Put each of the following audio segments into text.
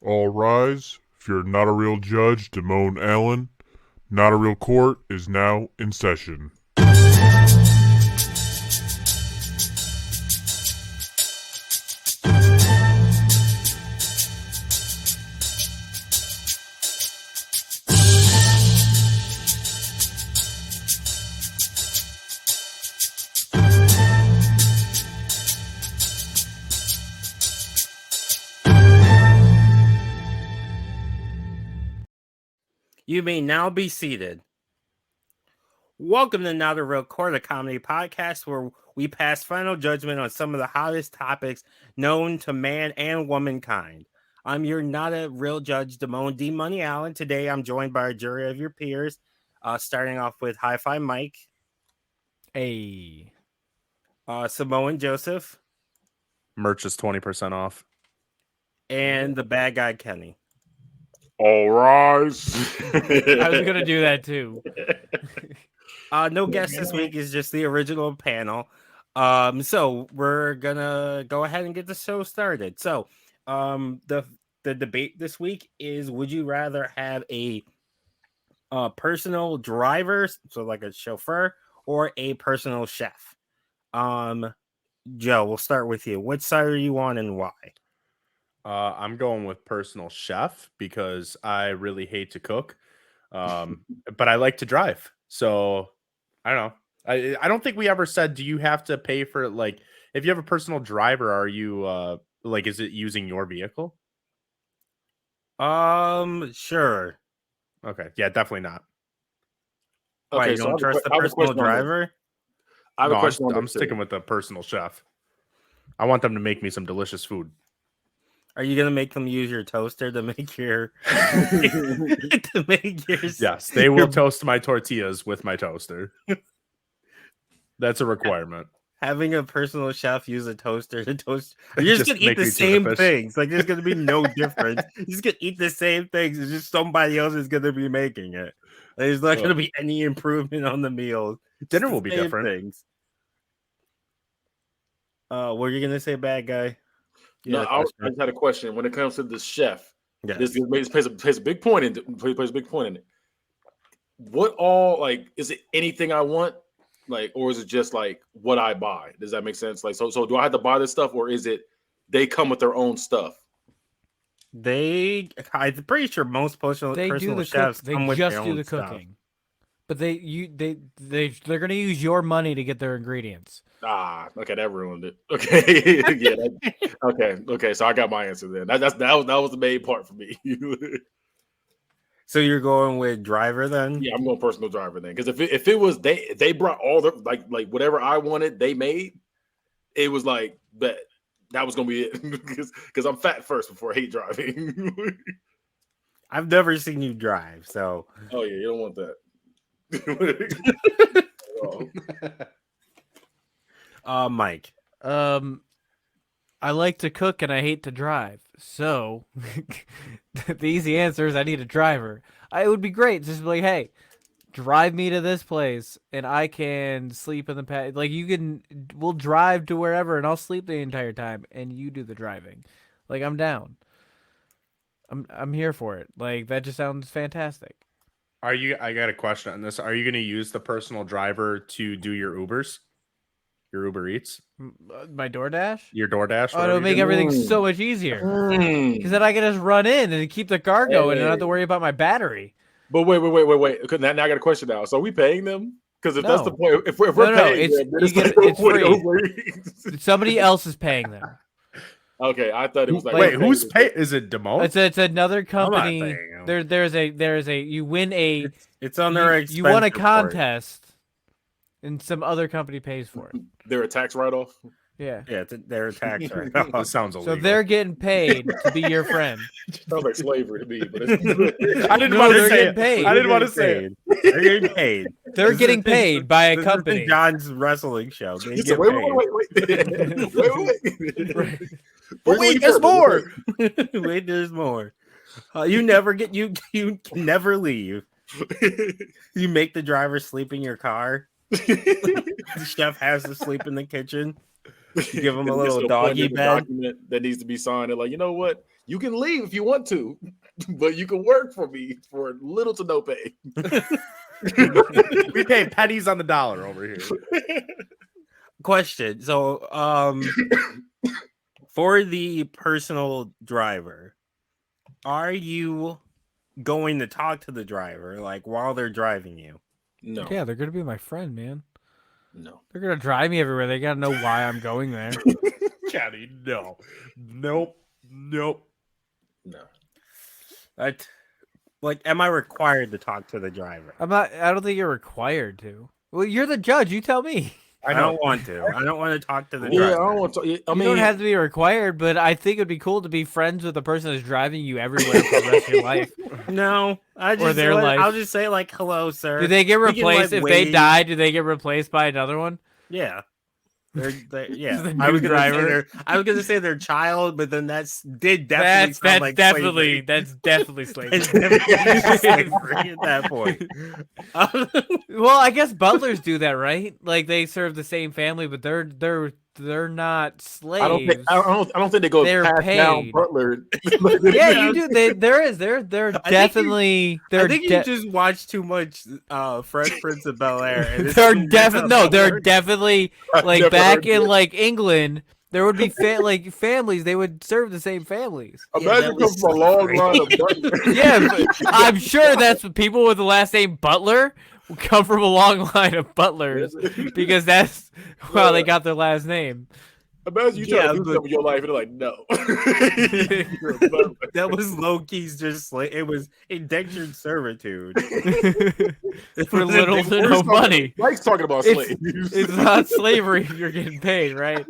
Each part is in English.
All rise. If you're not a real judge, Damone Allen, not a real court is now in session. You may now be seated. Welcome to Not a Real Court, a comedy podcast where we pass final judgment on some of the hottest topics known to man and womankind. I'm your Not a Real Judge, Damone D. Money Allen. Today I'm joined by a jury of your peers, starting off with Hi-Fi Mike. Hey. Samoan Joseph. Merch is 20% off. And the bad guy Kenny. All rise. I was going to do that too. No guest this week, is just the original panel. So we're gonna go ahead and get the show started. So the debate this week is: would you rather have a personal driver, so like a chauffeur, or a personal chef? Joe, we'll start with you. Which side are you on and why? I'm going with personal chef because I really hate to cook, but I like to drive. So I don't know. I don't think we ever said, do you have to pay for, like, if you have a personal driver, are you like, is it using your vehicle? Sure. Okay. Yeah, definitely not. Why, you don't trust the personal driver? I have a question. I'm sticking with the personal chef. I want them to make me some delicious food. Are you gonna make them use your toaster to make your to make your? Yes, they will toast my tortillas with my toaster. That's a requirement. Having a personal chef use a toaster to toast, you're just gonna eat the same things. Like, there's gonna be no difference. You're just gonna eat the same things. It's just somebody else is gonna be making it. There's not gonna be any improvement on the meals. Dinner will be different. Things. What are you gonna say, bad guy? No, I just had a question. When it comes to the chef, yes. This plays a big point in it. Plays a big point in it. What all, like, is it anything I want, like, or is it just like what I buy? Does that make sense? Like, so do I have to buy this stuff, or is it they come with their own stuff? I'm pretty sure most personal chefs come with their own stuff. Cooking. But they're gonna use your money to get their ingredients. Okay, that ruined it. Okay, yeah, okay. So I got my answer then. That was the main part for me. So you're going with driver then? Yeah, I'm going personal driver then. Because if it was they brought all the like whatever I wanted, they made. It was like that was gonna be it. Because I'm fat first before I hate driving. I've never seen you drive, so. Oh yeah, you don't want that. Mike. I like to cook and I hate to drive. So the easy answer is I need a driver. It would be great just be like, hey, drive me to this place and I can sleep in the pad. Like, we'll drive to wherever and I'll sleep the entire time and you do the driving. Like, I'm down. I'm here for it. Like, that just sounds fantastic. I got a question on this. Are you going to use the personal driver to do your Ubers? Your Uber Eats? My DoorDash? Your DoorDash? Oh, it'll make everything so much easier. Because then I can just run in and keep the car going and I don't have to worry about my battery. But wait. Now I got a question now. So are we paying them? Because if that's the point, if we're paying them, it's free. Somebody else is paying them. Okay, I thought it was like, wait, who's paying? Is it Damone? It's another company. There's a you win a. It's on their expense. You won a contest, and some other company pays for it. They're a tax write-off. Yeah, they're a tax write-off. That sounds illegal. So they're getting paid to be your friend. Sounds like slavery to me, but I didn't want to say it. I didn't want to say it. They're getting paid. They're getting paid by a company. John's wrestling show. Wait. Wait, there's more. Wait, there's more. You never never leave. You make the driver sleep in your car. The chef has to sleep in the kitchen. You give him a little doggy bed that needs to be signed. And like, you know what? You can leave if you want to, but you can work for me for little to no pay. We pay pennies on the dollar over here. Question. So, for the personal driver, are you going to talk to the driver like while they're driving you? No, Yeah, they're gonna be my friend, man. no. They're gonna drive me everywhere. They gotta know why I'm going there. Caddy, no. Nope. No. That, like, am I required to talk to the driver? I'm not. I don't think you're required to. Well, you're the judge. You tell me. I don't want to. I don't want to talk to the Yeah, I driver. don't want to. I You mean, don't have to be required, but I think it'd be cool to be friends with the person that's driving you everywhere for the rest of your life. No, I just their life. I'll just say like, "Hello, sir." Do they get We can, replaced like, if they wave. die? Do they get replaced by another one? Yeah. Yeah. The I was new gonna say driver. I was gonna say their child, but then definitely sound That's like definitely slavery. that's definitely slavery. It's definitely slavery at that point. Well, I guess butlers do that, right? Like they serve the same family, but they're not slaves. I don't think they go They're past down paid. butler. Yeah, you do. They're definitely I think you just watched too much Fresh Prince of Bel Air. And it's they're been definitely messed up. they're definitely I've like never back heard in this. like England. There would be like families. They would serve the same families. Imagine that come was from a long slavery. line of butlers. Yeah, but I'm sure that's what people with the last name Butler come from a long line of butlers because that's how they got their last name. Imagine you try Yeah, to do but- something in your life and they're like, no. That was low key's just it was indentured servitude. For little to no money. Mike's talking about It's- slaves. It's not slavery if you're getting paid, right?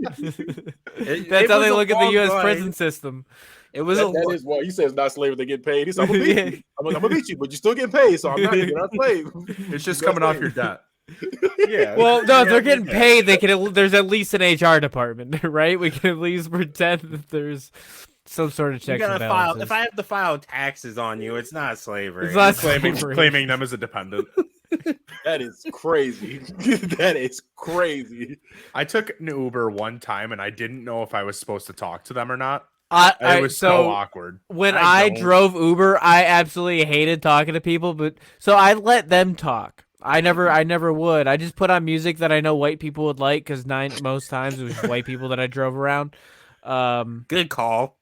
It That's how was they a look at the long U.S. line. prison system. It was a That is why he says not slave if they get paid. He said, I'm gonna beat Yeah. you. I'm gonna beat you, but you still get paid, so you're not slave. It's just You're not coming off slave. your debt. yeah. Well, no, if they're Yeah, getting yeah. paid, they can. There's at least an HR department, right? We can at least pretend that there's some sort of You checks and gotta file. balances. If I have to file taxes on you, it's not slavery. It's not Claiming, slavery. claiming them as a dependent. That is crazy. That is crazy. I took an Uber one time and I didn't know if I was supposed to talk to them or not. I It was so awkward. when I I don't. drove Uber, I absolutely hated talking to people, but so I let them talk. I never would. I just put on music that I know white people would like because most times it was just white people that I drove around. Good call.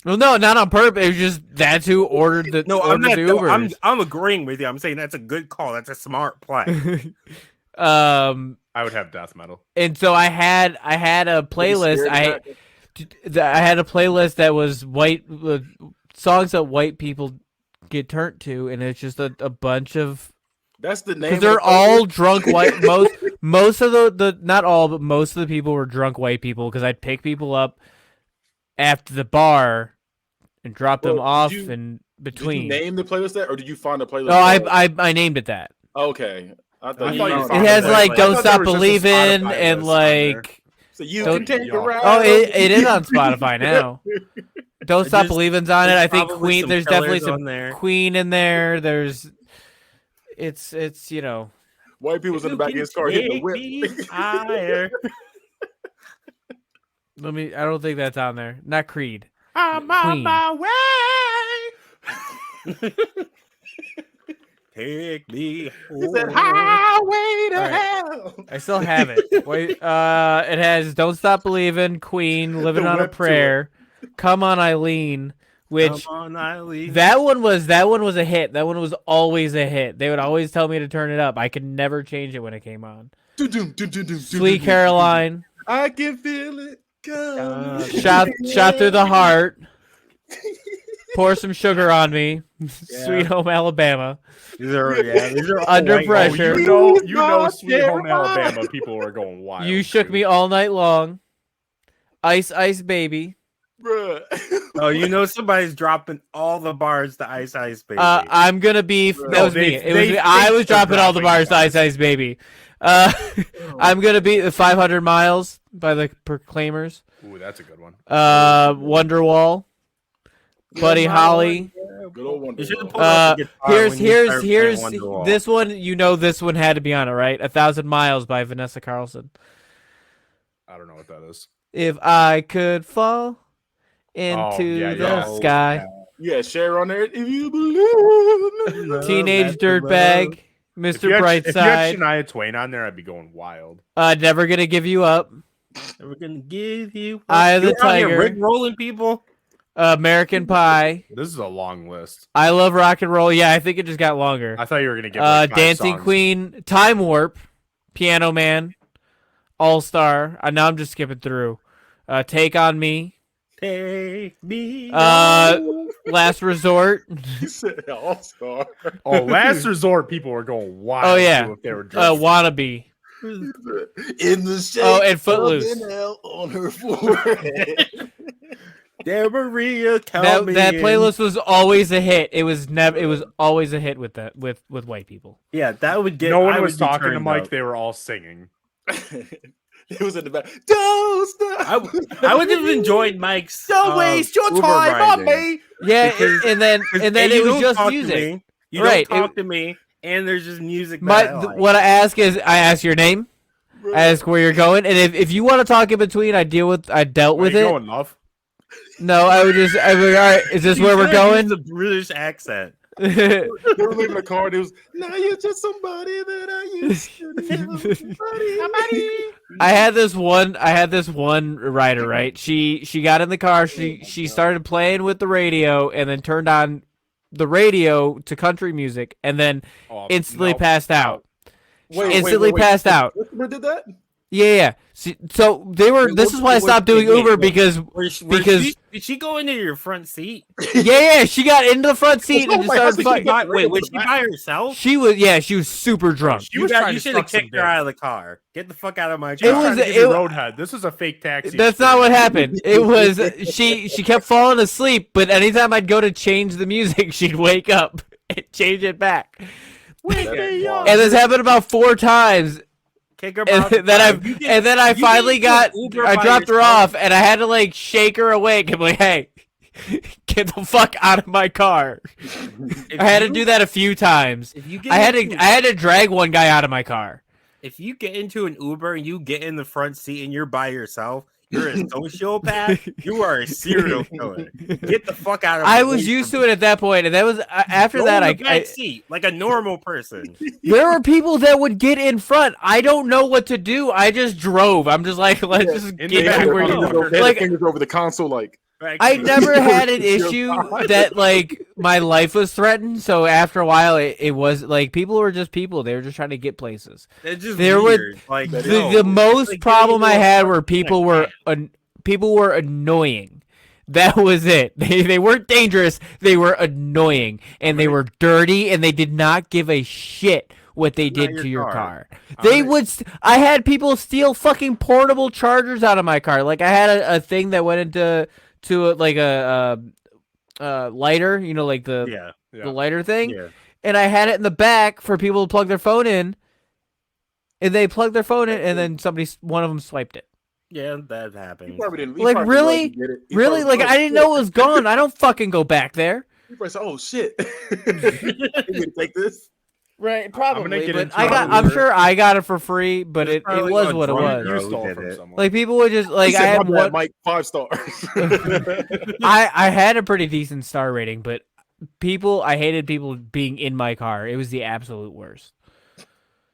Well, no, not on purpose. It was just that's who ordered the No, I'm ordered not. the No, Ubers. I'm agreeing with you. I'm saying that's a good call. That's a smart play. I would have death metal. And so I had a playlist. I had a playlist that was white songs that white people get turned to, and it's just a bunch of That's the name. because of they're the all playlist? drunk white. Most of the not all, but most of the people were drunk white people because I'd pick people up after the bar and drop them Well, off did you- in Did between. you name the playlist that, or did you find the playlist? No, I named it that. Okay. I I thought thought you you It found has it, like I "Don't thought there Stop was just a Believing" Spotify and list on there. like So you Don't- can take a ride. oh, it is on Spotify now. Don't Stop Just- Believing's on it. there's I think probably Queen. some There's definitely killers some on there. Queen in there. There's it's you know. White people's in the You back of can his car hitting the take whip. me higher. I don't think that's on there. Not Creed. I'm Queen. on my way. Take me. He said, home. highway to All right. hell. I still have it. Wait, it has "Don't Stop Believing," Queen, "Living The on a whip to it. Prayer," "Come On Eileen," which Come on, Eileen. that one was a hit. That one was always a hit. They would always tell me to turn it up. I could never change it when it came on. "Sweet Caroline," I can feel it come. shot through the heart. "Pour Some Sugar on Me," "Sweet Home Alabama," These are all Under white Pressure. people. You know, not Sweet Home Caroline. Alabama. People were going wild. "You Shook dude. Me All Night Long," "Ice Ice Baby." Bruh. Oh, you know somebody's dropping all the bars to Ice Ice Baby. I'm gonna be. That No, was me. they- It was they me. I think was they're dropping all the dropping bars to Ice Ice Baby. I'm gonna be the 500 Miles by the Proclaimers. Ooh, that's a good one. Wonderwall, Buddy Holly. Good old Wonder You should have Woman. pulled out the guitar when you started Here's playing Wonderwall. this one. You know this one had to be on it, right? 1,000 Miles by Vanessa Carlson. I don't know what that is. If I could fall into yeah, the yeah. sky. Yeah, share on there if you believe. Love Teenage after dirtbag, love. If you Mr. had Brightside. Shania Twain on there, I'd be going wild. Never gonna give you up. We're gonna give you. Eye of the You're out here Tiger. rolling people. American Pie. This is a long list. I love rock and roll. Yeah, I think it just got longer. I thought you were gonna give like 5 Dancing songs. Queen, Time Warp, Piano Man, All Star. Now I'm just skipping through. Take on Me. Take me. Last Resort. He said all-star. Oh, Last Resort, people were going wild. Oh yeah. too if they were drunk. Wannabe. In the shape Oh, and of Footloose. an L on her forehead. There, Maria, count me That in. playlist was always a hit. It was never. It was always a hit with that with white people. Yeah, that would get. No one I was would be talking to turned Mike. up. They were all singing. It was in the back. Don't stop. I would have enjoyed Mike's. Don't waste your Uber time on riding. me. Yeah, Because- and then A, it you was don't just talk to music. me, You Right, don't talk to me, and there's just music. My That I like. what I ask is I ask your name, I ask where you're going, and if you want to talk in between, I dealt Where with you it. going, love? No, I would be like, all right, is this You where we're should have going? used the British accent. They were leaving the car. And it was now you're just somebody that I used to know. Somebody. I had this one writer, right? She got in the car, she started playing with the radio and then turned on the radio to country music and then Oh, instantly no. passed out. Wait, Instantly passed out. Customer did that? Yeah. So they were. This is why I stopped doing Uber because because Did she go into your front seat? yeah, she got into the front seat and just started fucking. Wait, was she by herself? She was super drunk. She was trying You to should have suck some kicked her dick. out of the car. Get the fuck out of my She car. was was- trying to give you it- roadhead. This is a fake taxi. That's not what happened. It was she kept falling asleep, but anytime I'd go to change the music, she'd wake up and change it back. Wake me up. And this happened about 4 times. Kick her And out the then car. I you finally didn't do Uber I by dropped her yourself. off and I had to like shake her awake and be like, hey, get the fuck out of my car. If I had to you- do that a few times. If you get I had into- to drag one guy out of my car. If you get into an Uber and you get in the front seat and you're by yourself, you're a sociopath. You are a serial killer. Get the fuck out of. I was used to it at that point, and that was after that. I seat like a normal person. there were people that would get in front. I don't know what to do. I just drove. I'm just like, let's just In get the back to where of you the go. car. Like Like, fingers over the console, like I never had an issue that like my life was threatened. So after a while, it was like people were just people. They were just trying to get places. It's just There were- weird. Like The most like problem I getting into a had were fucking people were annoying. That was it. They weren't dangerous. They were annoying and they were dirty and they did not give a shit what they Not did your to your car. car. They would. I had people steal fucking portable chargers out of my car. Like I had a thing that went into like a lighter. You know, like the Yeah. lighter thing. Yeah. And I had it in the back for people to plug their phone in. And they plugged their phone in, and then one of them swiped it. Yeah, that he happens. probably didn't. He Like, probably really? didn't get it. He Really? probably- Like I didn't know it was gone. I don't fucking go back there. He probably said, "Oh shit, you gonna take this?" Right, probably, Get but into I'm Uber. sure I got it for free, but It's it probably was a what it drunk was. girl. You who stole did from it. someone. Like people would just He like I said, had "My bad, one. Mike 5 stars. I had a pretty decent star rating, but I hated people being in my car. It was the absolute worst.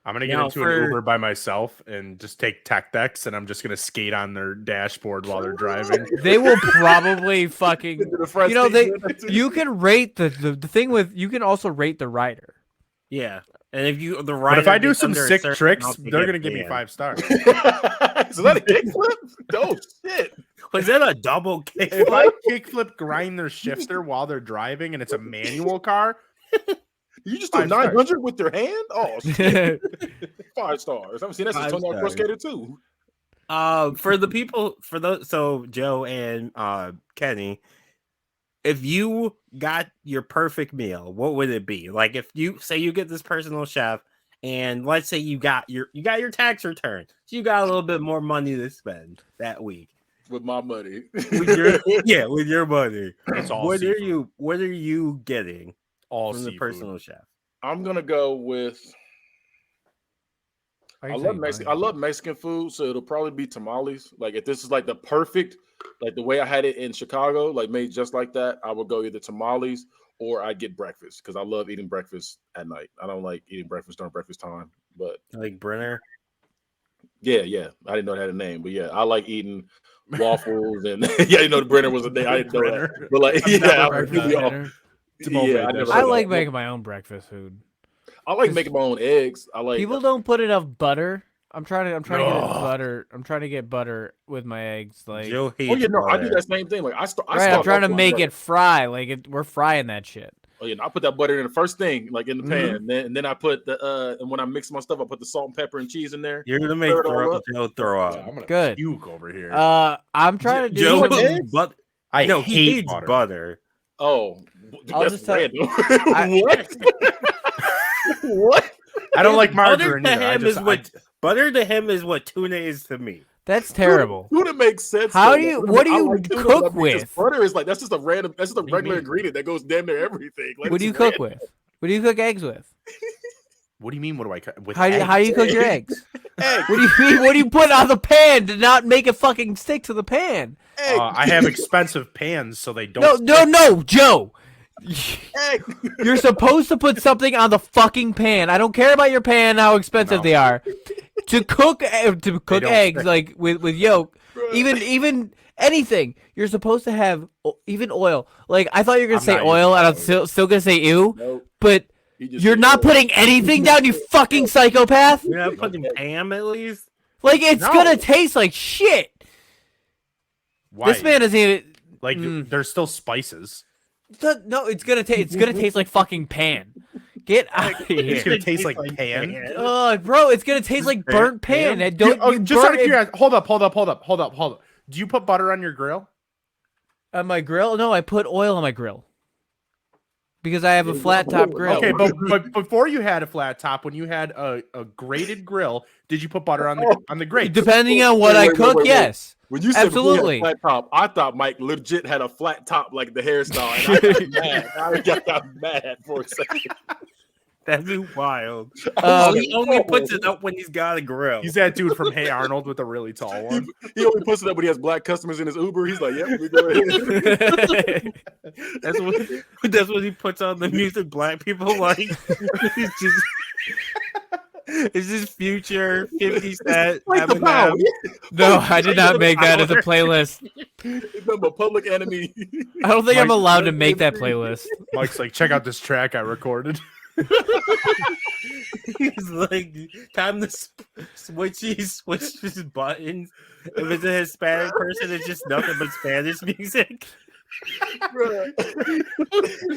I'm gonna get Now, into for- an Uber by myself and just take tech decks, and I'm just gonna skate on their dashboard while they're driving. They will probably fucking. Into the front You know, seat. You can rate the thing with. You can also rate the rider. Yeah, and if you the But rider if I do gets some under a sick certain tricks, amount, they they're get gonna give me banned. 5 stars. Is that a kickflip? Oh shit! Was that a double kick? If I kickflip grind their shifter while they're driving and it's a manual car, You just do 5 stars. 900 with their hand? Oh shit! 5 stars. I've seen that since 5 Tony Hawk Pro stars. Skater 2. For the people, for those, so Joe and Kenny, if you got your perfect meal, what would it be? Like if you say you get this personal chef, and let's say you got your tax return, so you got a little bit more money to spend that week. With my money. With your money. it's all What seafood. are you getting all from the seafood. personal chef? I'm gonna go with. I love Mexican food, so it'll probably be tamales. Like if this is like the perfect like the way I had it in Chicago, like made just like that, I would go either tamales or I'd get breakfast because I love eating breakfast at night. I don't like eating breakfast during breakfast time, but Like Brenner. yeah. I didn't know it had a name, but yeah, I like eating waffles and yeah, you know the Brenner was a name. I didn't know Brenner. that, but like I've yeah, never I heard would that. be all- Dinner. Jamal yeah, made I that never shit. I heard like that. making my own breakfast food. I like making my own eggs. I like People don't put enough butter. I'm trying to get it Ugh. butter. I'm trying to get butter with my eggs. Like, Joe hates Oh yeah, no, I do butter. that same thing. Like I right, I'm start trying off to with make butter. it fry. Like, we're frying that shit. Oh yeah, I put that butter in the first thing, like in the Mhm. pan. Then I put the and when I mix my stuff, I put the salt and pepper and cheese in there. You're gonna make Stir it all up. Joe throw Yeah, up. I'm gonna Good. puke over here. I'm trying to do Joe like some. eggs? but I no, he hate hates butter. butter. Oh, I'll that's just tell- random. I- What? What? I don't like Butter margarine to either. him is what butter to him is what tuna is to me. That's terrible. Tuna makes sense. How though. do you- Like, what do I you like tuna, cook but I mean, just with? butter is like that's just a random. That's just a do you regular mean? ingredient that goes damn near everything. Like, What do you it's cook random. with? What do you cook eggs with? What do you mean? What do I cut with? How do eggs? you cook your eggs? Egg, What do you mean? What do you put on the pan to not make it fucking stick to the pan? egg, I have expensive pans, so they don't. No, Joe. egg. You're supposed to put something on the fucking pan. I don't care about your pan, how expensive No. they are. To cook don't eggs stick. like with yolk, Bruh. even anything, you're supposed to have even oil. Like I thought you were gonna I'm say not oil, and I'm using still gonna say ew. Nope. But He just you're said not no. putting anything down, you fucking psychopath. You're not putting Pam at least. Like it's No. gonna taste like shit. Why? This man isn't even. like there's still spices. No, it's gonna taste like fucking pan. Get out of It's here. gonna taste like pan. Bro, it's gonna taste like burnt pan. And don't you Just out burn of it curiosity, hold up. Do you put butter on your grill? on my grill? No, I put oil on my grill because I have a flat top grill. Okay, but before you had a flat top, when you had a grated grill, did you put butter on the grate? Depending on what I Wait. cook, yes. When you said Absolutely. flat top, I thought Mike legit had a flat top like the hairstyle. And I got mad. I got mad for a second. That'd be wild. Um, He only puts it up when he's got a grill. He's that dude from Hey Arnold with the really tall one. He only puts it up when he has black customers in his Uber. He's like, "Yep, we go ahead." That's what he puts on the music black people like. It's just it's just Future 50 Cent. Like the pound. No, I did not make that as a playlist. Remember Public Enemy. I don't think I'm Mike- allowed to make that playlist. Mike's like, check out this track I recorded. He's like, time to switch his buttons. If it's a Hispanic person, it's just nothing but Spanish music.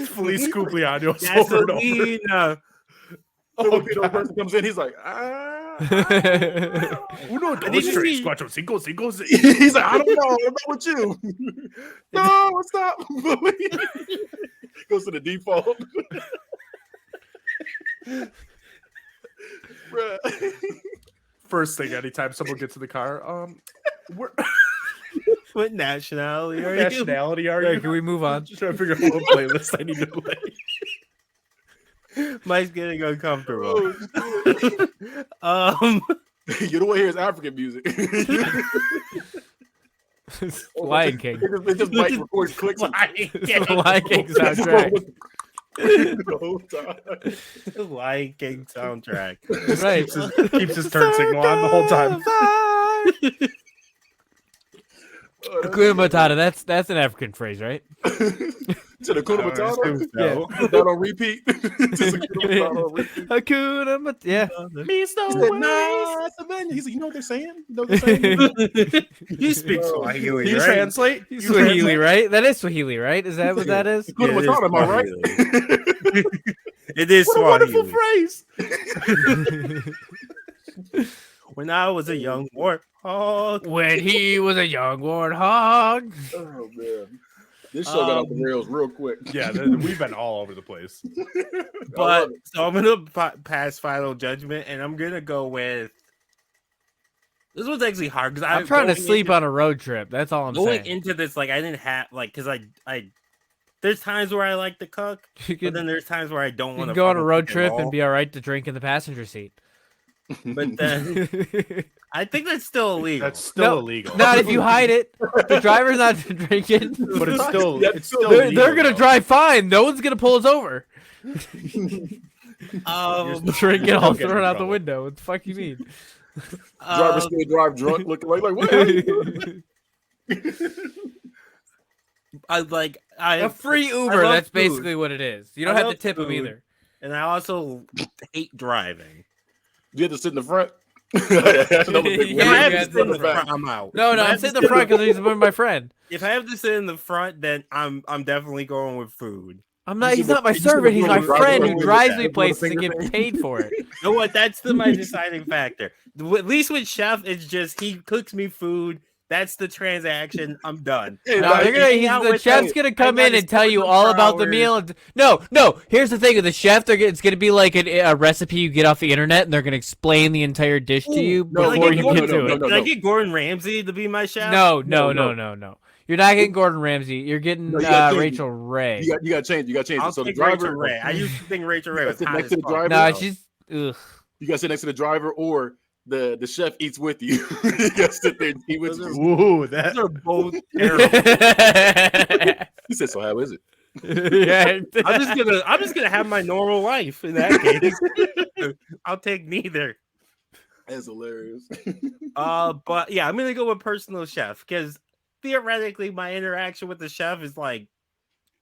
Feliz cumpleaños over and over. Gasolina. So when the person comes in, he's like, ah. Uno, did dos, you tres, see- cuatro, cinco, cinco, seis. He's like, I don't know. I'm not with you. No, stop. Goes to the default. Bruh. First thing, anytime someone gets in the car, what What nationality are you? nationality are Hey, you? can we move on? Just trying to figure out what playlist I need to play. Mike's getting uncomfortable. Oh, shit. You don't want to hear his African music. Lion King. It just Mike records clicks. and- It's the Lion King soundtrack. The whole time. Lion King soundtrack. Right. Keeps his turn signal on the whole time. Hakuna Matata. That's an African phrase, right? To the Kuna Matata. No. Put that on repeat. Just Hakuna Matata on repeat. Hakuna Matata. Yeah. He said, nah, Savannah. He's like, you know what they're saying? You know what they're saying? You speak Swahili, You right? translate? Swahili, right? That is Swahili, right? Is that what that is? Hakuna it is Matata, am I right? It is What a wonderful Swahili. phrase. When I was a young warthog. When he was a young warthog. Oh, man. This show got off the rails real quick. Yeah, we've been all over the place. But so I'm gonna pass final judgment, and I'm gonna go with. This was actually hard because I'm trying to sleep on a road trip. That's all I'm going saying. into this. Like I didn't have like because I there's times where I like to cook, You but can, then there's times where I don't you want can to go on a road trip and be all right to drink in the passenger seat. But then I think that's still illegal. That's still No, illegal. Not if you hide it. The driver's not drinking. But it's still Yeah, it's still They're illegal, gonna though. drive fine. No one's gonna pull us over. Drinking all Don't get in thrown out the trouble. window. What the fuck you mean? Driver still drive drunk, looking like what? Hell you doing? A free Uber. love That's food. basically what it is. You don't I have to love tip them food. either. And I also hate driving. You had to sit in the front. That's another big Yeah, If I one. have you to had sit in the to- front, I'm out. No, If I I'm have to sitting in sit the front because he's my friend. If I have to sit in the front, then I'm definitely going with food. I'm not. You He's see not my the- you see the servant. He's girl my who drives friend away who with drives that me little places and finger get thing? paid for it. You know what? That's my deciding factor. At least with Chef, it's just he cooks me food. That's the transaction. I'm done. Hey, No, nah, they're gonna, hang out the with chef's them. gonna I come in gotta and tell sit you with them all for about the hours. meal. No. Here's the thing with the chef. It's gonna be like a recipe you get off the internet, and they're gonna explain the entire dish to you no, before you no, get to no, it. Can I get Gordon Ramsay to be my chef? No. No. You're not getting Gordon Ramsay. You're getting No, you gotta change Rachel Ray. You got to change. You got to change I'll it. So the take Rachel driver, Ray. I used to think Rachel Ray was Sit hot next as to the fuck. driver? No, she's. Ugh. you got to sit next to the driver, or the chef eats with you. You got to sit there and eat with Those you. Ooh, Those that are both terrible. He said, "So how is it?" Yeah. I'm just gonna have my normal life in that case. I'll take neither. That's hilarious. But yeah, I'm gonna go with personal chef because theoretically my interaction with the chef is like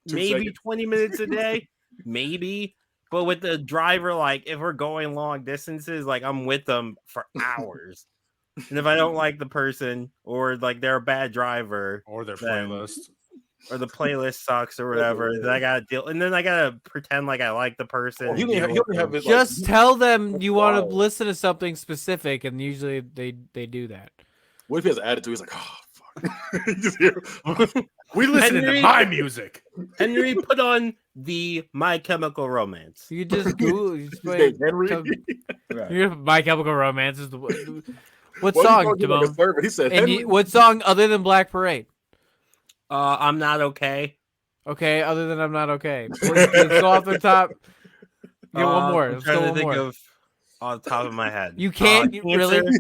2 maybe seconds. 20 minutes a day, maybe. But with the driver, like if we're going long distances, like I'm with them for hours. And if I don't like the person or like they're a bad driver or their Then- playlist. or the playlist sucks or whatever, then I gotta deal and then I gotta pretend like I like the person. Oh, he and only deal with have them. his like, Just tell them you want Wow. to listen to something specific, and usually they do that. What if he has an attitude? He's like, "Oh fuck." You just hear him. We listen to Henry- my music. Henry, put on the My Chemical Romance. You just Google. You just His play, name's Henry. tell- My Chemical Romance is the what Why you song, calling him like a Damone? servant? He said, And "Henry." what song other than Black Parade? I'm not okay. Okay, other than I'm not okay. Let's go off the top. Get one more. I'm Let's trying go to one think more. of off the top of my head. You can't really. Cancer,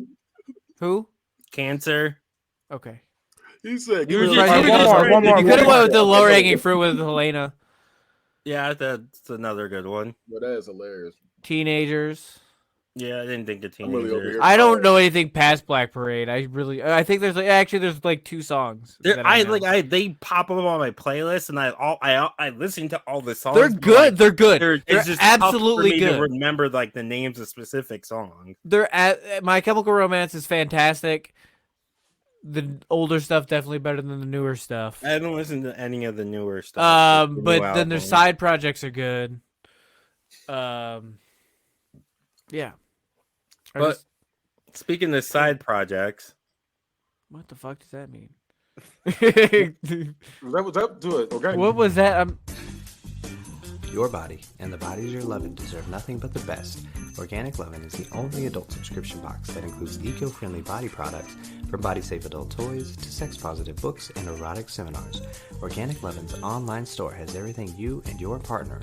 Who? Cancer. Okay. He said, You were "Give me just- a- you were one just more, trying one to more, You do could have that. went with the lower hanging fruit with Helena. Yeah, that's another good one. Well, that is hilarious. Teenagers. Yeah, I didn't think the I'm really over teenager. here. I don't know anything past Black Parade. I think there's like 2 songs. that I know. They pop up on my playlist, and I listen to all the songs. They're but, good. like, They're good. it's They're just tough for absolutely me to good. remember like the names of specific songs. My Chemical Romance is fantastic. The older stuff definitely better than the newer stuff. I haven't listened to any of the newer stuff. the new But then their albums. side projects are good. Yeah. I But- just- Speaking of side projects, what the fuck does that mean? Was that do it? Okay. What was that? Your body and the bodies you're loving deserve nothing but the best. Organic Lovin' is the only adult subscription box that includes eco-friendly body products, from body-safe adult toys to sex-positive books and erotic seminars. Organic Lovin's online store has everything you and your partner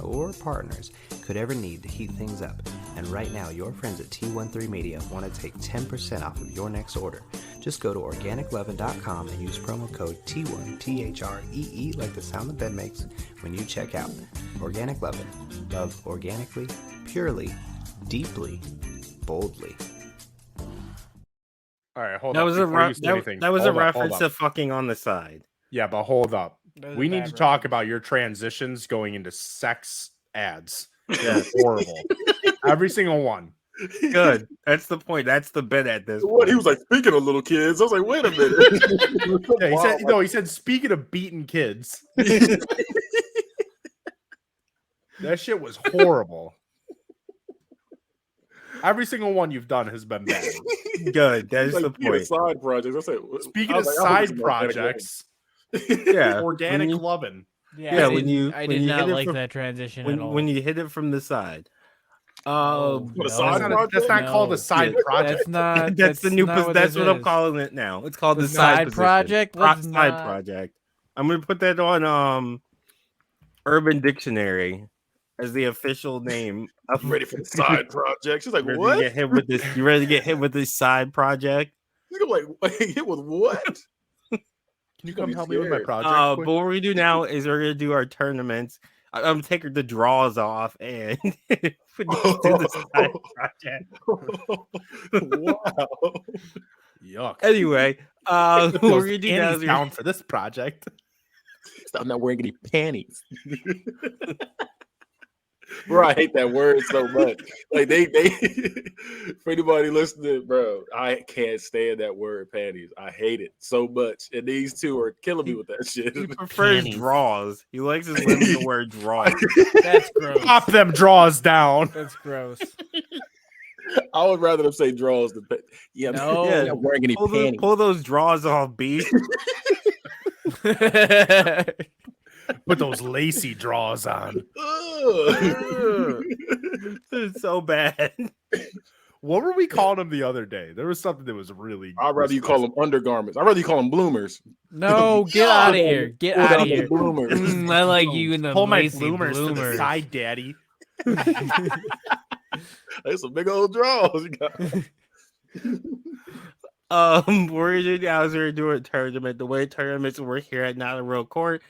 or partners could ever need to heat things up. And right now, your friends at T13 Media want to take 10% off of your next order. Just go to organiclovin.com and use promo code T1 THREE like the sound the bed makes when you check out. Organic Lovin'. Love organically, purely, deeply, boldly. All right, hold that up. was a before you re- say that, anything, that was a hold up, hold reference up. to fucking on the side. Yeah, but hold up. That was a We need bad to talk about your transitions going into sex ads. Yeah, Horrible. Every single one. good. That's the point. That's the bit at this. What? He point. was like, speaking of little kids. I was like, wait a minute. Yeah, he said Wow. no, he said speaking of beating kids. That shit was horrible. Every single one you've done has been bad. Good. That's Like, the speaking of point. side projects. I said, Speaking I of was like, I hope side it's more organic projects, Yeah, organic when you- loving. Yeah, when you- I when did you not hit it like from- that transition at all. when you hit it from the side. No, What, a no. side project? That's not called No. a side Yeah, project. That's not. that's the new. Not That's this what I'm is. calling it now. It's called The the side side position. project? Let's Side not- project. I'm gonna put that on Urban Dictionary. as the official name. I'm ready for the side project. She's like, Ready to what? get hit with this? You ready to get hit with this side project? She's like, hit with what? Can you gonna come be help me with my scared. project? But quick? what we do now is we're gonna do our tournaments. I'm taking the draws off and we just do the side project. Wow. Yuck. Anyway, what we're gonna do now Annie's is we're down for this project. I'm not wearing any panties. Bro, I hate that word so much. Like they for anybody listening, bro, I can't stand that word panties. I hate it so much. And these two are killing me with that shit. he prefers Panties. draws. He likes his women to wear draws. That's gross. Pop them draws down. That's gross. I would rather them say draws than yeah, No. I'm not wearing any panties. Pull those draws off, beast. Put those lacy draws on. Ugh. It's so bad. What were we calling them the other day? There was something that was really. I'd rather you call them undergarments. I'd rather you call them bloomers. No, get out of here. Get Pull out down of the here. bloomers. I like you in the Pull my lacy bloomers to the bloomers. side, daddy. There's some big old draws. You got. We're gonna do now is we're doing a tournament. The way tournaments work here at Not a Real Court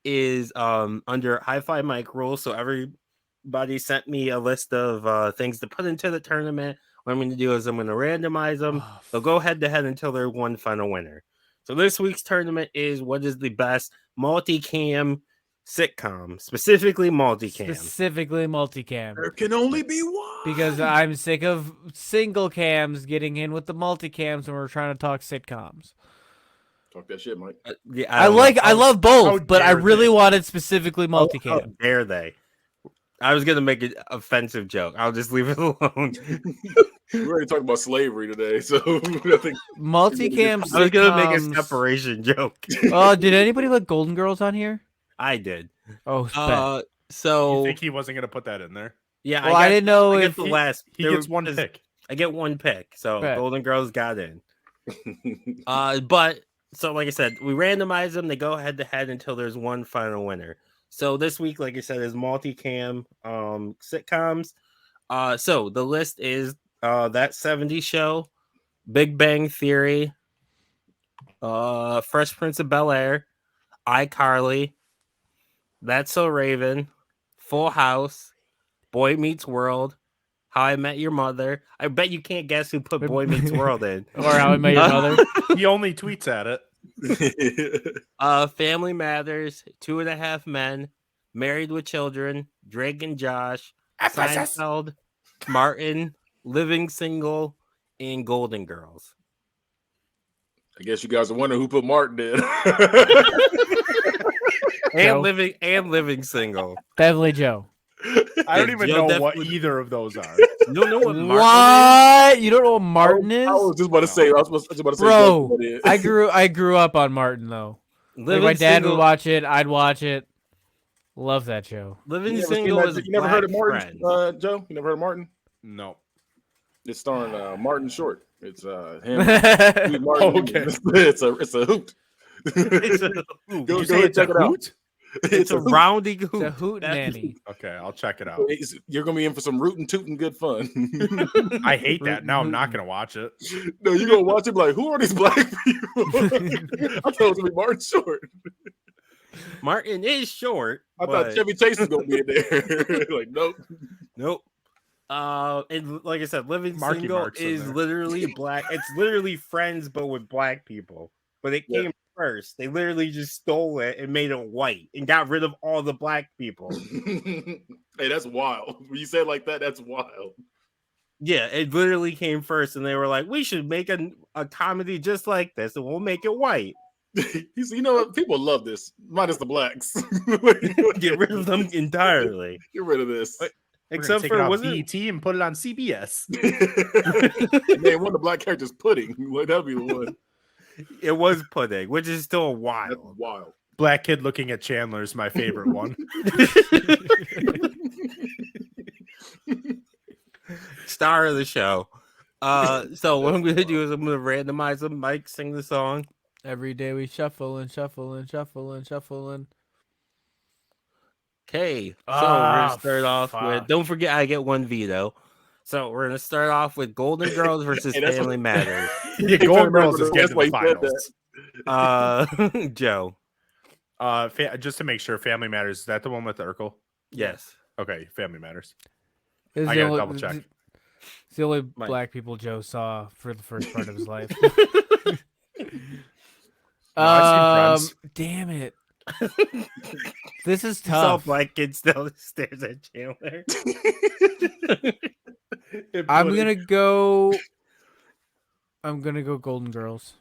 is under hi-fi mic rules. So everybody sent me a list of things to put into the tournament. What I'm gonna do is I'm gonna randomize them. They'll go head to head until there's one final winner. So this week's tournament is what is the best multicam sitcom, specifically multicam. Specifically multicam. There can only be one. Because I'm sick of single cams getting in with the multicams when we're trying to talk sitcoms. Talk that shit, Mike. Yeah, I love how both, but I dare really they. wanted specifically multicam. How dare they? I was gonna make an offensive joke. I'll just leave it alone. We already talked about slavery today, so I think Multicam I was gonna make a sitcoms- separation joke. Oh, did anybody put Golden Girls on here? I did. Oh, bet. You So think he wasn't going to put that in there? yeah, Well, I didn't know I got if the he- last. He there gets one was- pick. I get one pick, so Bet. Golden Girls got in. But so like I said, we randomize them. They go head to head until there's one final winner. So this week, like I said, is multicam sitcoms. So the list is That 70s Show, Big Bang Theory, Fresh Prince of Bel-Air, iCarly, That's So Raven, Full House, Boy Meets World, How I Met Your Mother. I bet you can't guess who put Boy Meets World in. Or How I Met Your Mother. He only tweets at it. Family Matters, 2.5 Men, Married with Children, Drake and Josh, Seinfeld, Martin, Living Single, and Golden Girls. I guess you guys are wondering who put Martin in. Joe. And living single. Definitely Joe. I don't Yeah, even Joe know what definitely- either of those are. You don't know what Martin What? You don't know what Martin is? I was just about to say. I was just about to say. Bro, what it is. I grew up on Martin though. is? Like, my dad would watch it. I'd watch it. Love that show. Living You never seen Single that- is you never heard of Black Martin, Friends. Joe? You never heard of Martin? No. It's starring Martin Short. It's him. It's Steve Martin. Okay. It's a hoot. It's a hoot. Go You say ahead, it's a check it out. hoot? It's a hoot. rounding hoot. a hoot nanny. Okay, I'll check it out. You're gonna be in for some rootin' tootin' good fun. I hate that. Now I'm not going to watch it. No, you're gonna watch it like, who are these black people? I thought it was gonna be Martin Short. Martin is short. I thought but- Chevy Chase was gonna be in there. Like, nope. Nope. And like I said, Living Marky Single Mark's in is there. literally black. It's literally Friends, but with black people. But it Yeah. came first. They literally just stole it and made it white and got rid of all the black people. Hey, that's wild. When you say it like that, that's wild. Yeah, it literally came first, and they were like, "We should make a comedy just like this, and we'll make it white. He's, you know what? People love this, minus the blacks. Get rid of them entirely." Get rid of this. We're gonna Except take for it off wasn't BET and put it on CBS. Man, one of the black characters pudding. Like that'd be the one. it was pudding, which is still That's wild. wild. Black kid looking at Chandler is my favorite one. Star of the show. So what I'm gonna do is I'm gonna randomize them. Mike, sing the song. Every day we shuffle and shuffle and shuffle and shuffle and Okay, so we're gonna start off fuck. with. Don't forget, I get one veto. So we're gonna start off with Golden Girls versus Hey, that's Family what- Matters. Yeah, Hey, Golden Family Girls Matters, is getting that's to why the he said finals. Joe. Just to make sure, Family Matters, is that the one with the Urkel? Yes. Okay, Family Matters. It's I the gotta only- double check. It's the only Mike. black people Joe saw for the first part of his life. I've seen Friends. Damn it. This is You saw tough. black kids down the stairs at Chandler. I'm gonna go Golden Girls.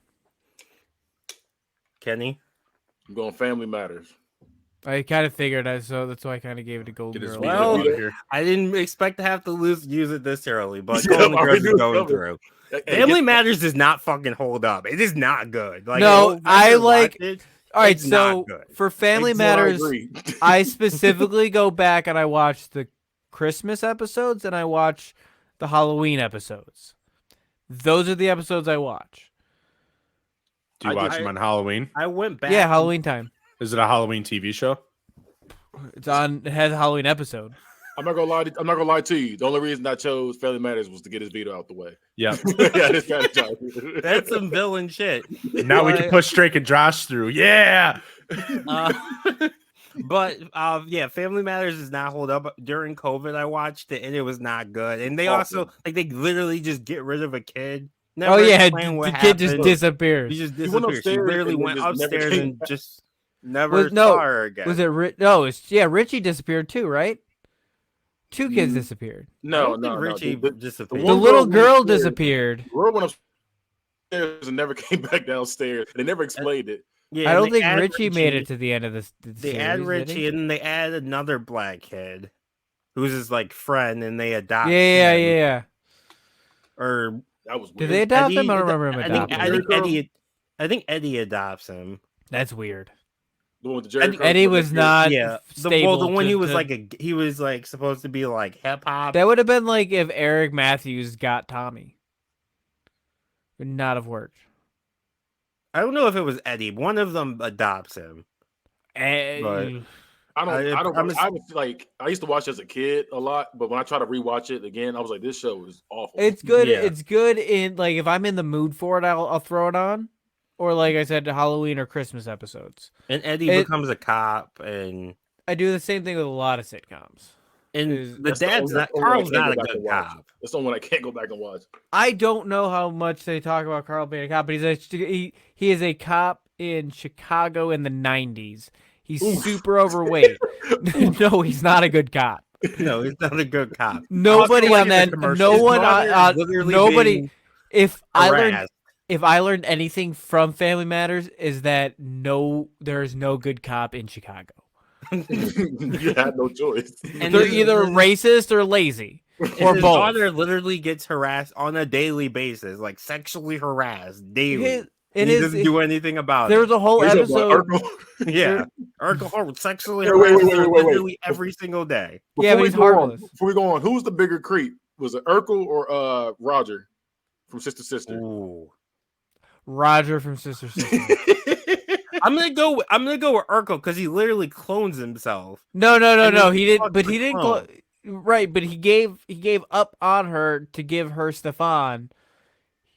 Kenny. I'm going Family Matters. I kind of figured so that's why I kind of gave it to Golden Get his Girls. veto Well, out of here. I didn't expect to have to use it this early, but Yeah, Golden I Girls knew is it going coming. through. Hey, Family get- Matters does not fucking hold up. It is not good. Like, No, when I watch like- it, All right, it's not so good. for Family Hey, Zor, I Matters, agree. I specifically go back and I watch the Christmas episodes and I watch the Halloween episodes. Those are the episodes I watch. Do you I watch did- them on Halloween? I went back. Yeah, Halloween time. Is it a Halloween TV show? It's on. It has a Halloween episode. I'm not gonna lie to you. The only reason I chose Family Matters was to get his veto out the way. Yeah. Yeah, this kind of job. That's some villain shit. Now we can push Drake and Josh through. Yeah. But yeah, Family Matters does not hold up. During COVID, I watched it and it was not good. And they also like they literally just get rid of a kid. Oh yeah, explain what the kid just happened. disappears. He just He went disappeared. She upstairs literally and then went just never upstairs came and back. just never no, saw her again. Was it? No, it's Richie disappeared too, right? Two kids Mm. disappeared. I No, don't no, think no. Richie The disappeared. The one little girl girl went upstairs. disappeared. Girl went upstairs and never came back downstairs. They never explained it. Yeah, I and don't they think add Richie made it to the end of this. They add Richie and then they add another black kid who's his like friend and they adopt. Yeah, him. yeah. That Or was weird. Did they adopt him? I Eddie- don't remember him adopting him. I think Eddie adopts him. That's weird. The one with the Jerry curl Eddie with was the- not Yeah, stable. the one he to- was to- he was like supposed to be like hip hop. That would have been like if Eric Matthews got Tommy. Would not have worked. I don't know if it was Eddie. One of them adopts him. But- I was like, I used to watch as a kid a lot, but when I try to rewatch it again, I was like, this show is awful. It's good. Yeah. It's good in like if I'm in the mood for it, I'll throw it on. Or like I said, Halloween or Christmas episodes. And Eddie It- becomes a cop, and I do the same thing with a lot of sitcoms. the That's the dad's only- not only one I Carl's can't not go a back good and watch. cop. That's the one I can't go back and watch. I don't know how much they talk about Carl being a cop, but he is a cop in Chicago in the 90s. He's super overweight. No, he's not a good cop. No, he's not a good cop. Nobody Also, like on in the that. commercials, No his one. mother is On, literally nobody. being If I learned. harassed. If I learned anything from Family Matters, is that there is no good cop in Chicago. You had no choice. And They're his- either racist or lazy, or his both. daughter literally gets harassed on a daily basis, like sexually harassed daily. His- And he doesn't do anything about There it. was a whole Wait, so, episode. Urkel? Yeah, Urkel sexually Wait, wait, harassed wait, her wait, wait. literally every single day. Yeah, Before but we he's go on- harmless. Before we go on, who's the bigger creep? Was it Urkel or Roger from Sister Sister? Ooh. Roger from Sister Sister. I'm gonna go with Urkel because he literally clones himself. No. And He he's didn't. But fucking he didn't. clone. Right, but he gave up on her to give her Stefan.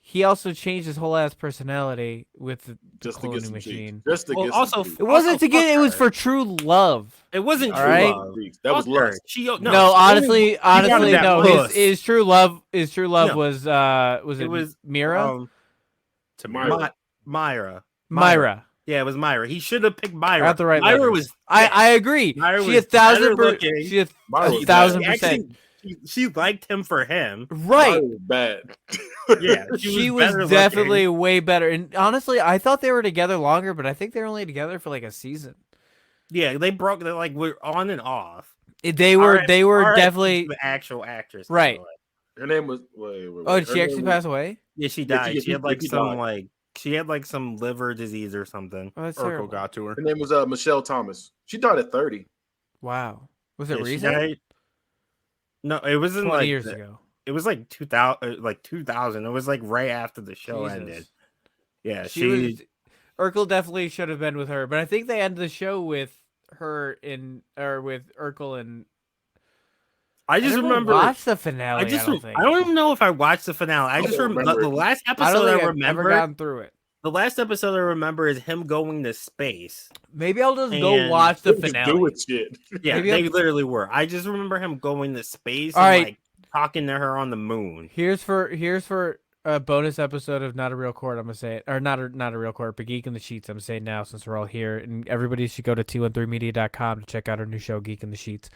He also changed his whole ass personality with the Just to get cloning some machine. cheeks. Just to Well, get also- some cheeks. It wasn't Also, to get. fuck It was her. for true love. It wasn't All true right. love. That was Fuck her. lust. She No, honestly, wanted that no. puss. His true love. His true love No. was it it was Mira? To Myra. Myra. Myra. Yeah, it was Myra. He should have picked Myra. Got the right Myra letters. was. I agree. Myra She was a thousand. better looking. She a Myra was thousand bad. percent. She liked him for him. Right. Myra was bad. Yeah, She better was looking. definitely way better. And honestly, I thought they were together longer, but I think they're only together for like a season. Yeah, they broke. They're like we're on and off. They were R.I.P. definitely the actual actress. by right. the way. Her name was. Wait. Oh, did Her she name actually was- pass away? Yeah, she Yeah, died. she- She had like she some died. like she had like some liver disease or something. Oh, that's Urkel terrible. got to her. Her name was Michelle Thomas. She died at 30. Wow. Was it Yeah, she recent? died- No, it wasn't 20 like years ago. It was like 2000. Like 2000. It was like right after the show Jesus. ended. Yeah, She was. Urkel definitely should have been with her, but I think they ended the show with her in or with Urkel and I just never remember. watched the finale. I don't think. I don't even know if I watched the finale. I just don't remember the remember. last I don't episode. think I I've ever remember. gotten through it. The last episode I remember is him going to space. Maybe I'll just go And watch the Just finale. doing shit. Yeah, Maybe they I'll- literally were. I just remember him going to space All and right. like talking to her on the moon. Here's for a bonus episode of Not a Real Court. I'm gonna say it, or not a real court, but Geek in the Sheets. I'm gonna say it now since we're all here, and everybody should go to t13media.com to check out our new show, Geek in the Sheets.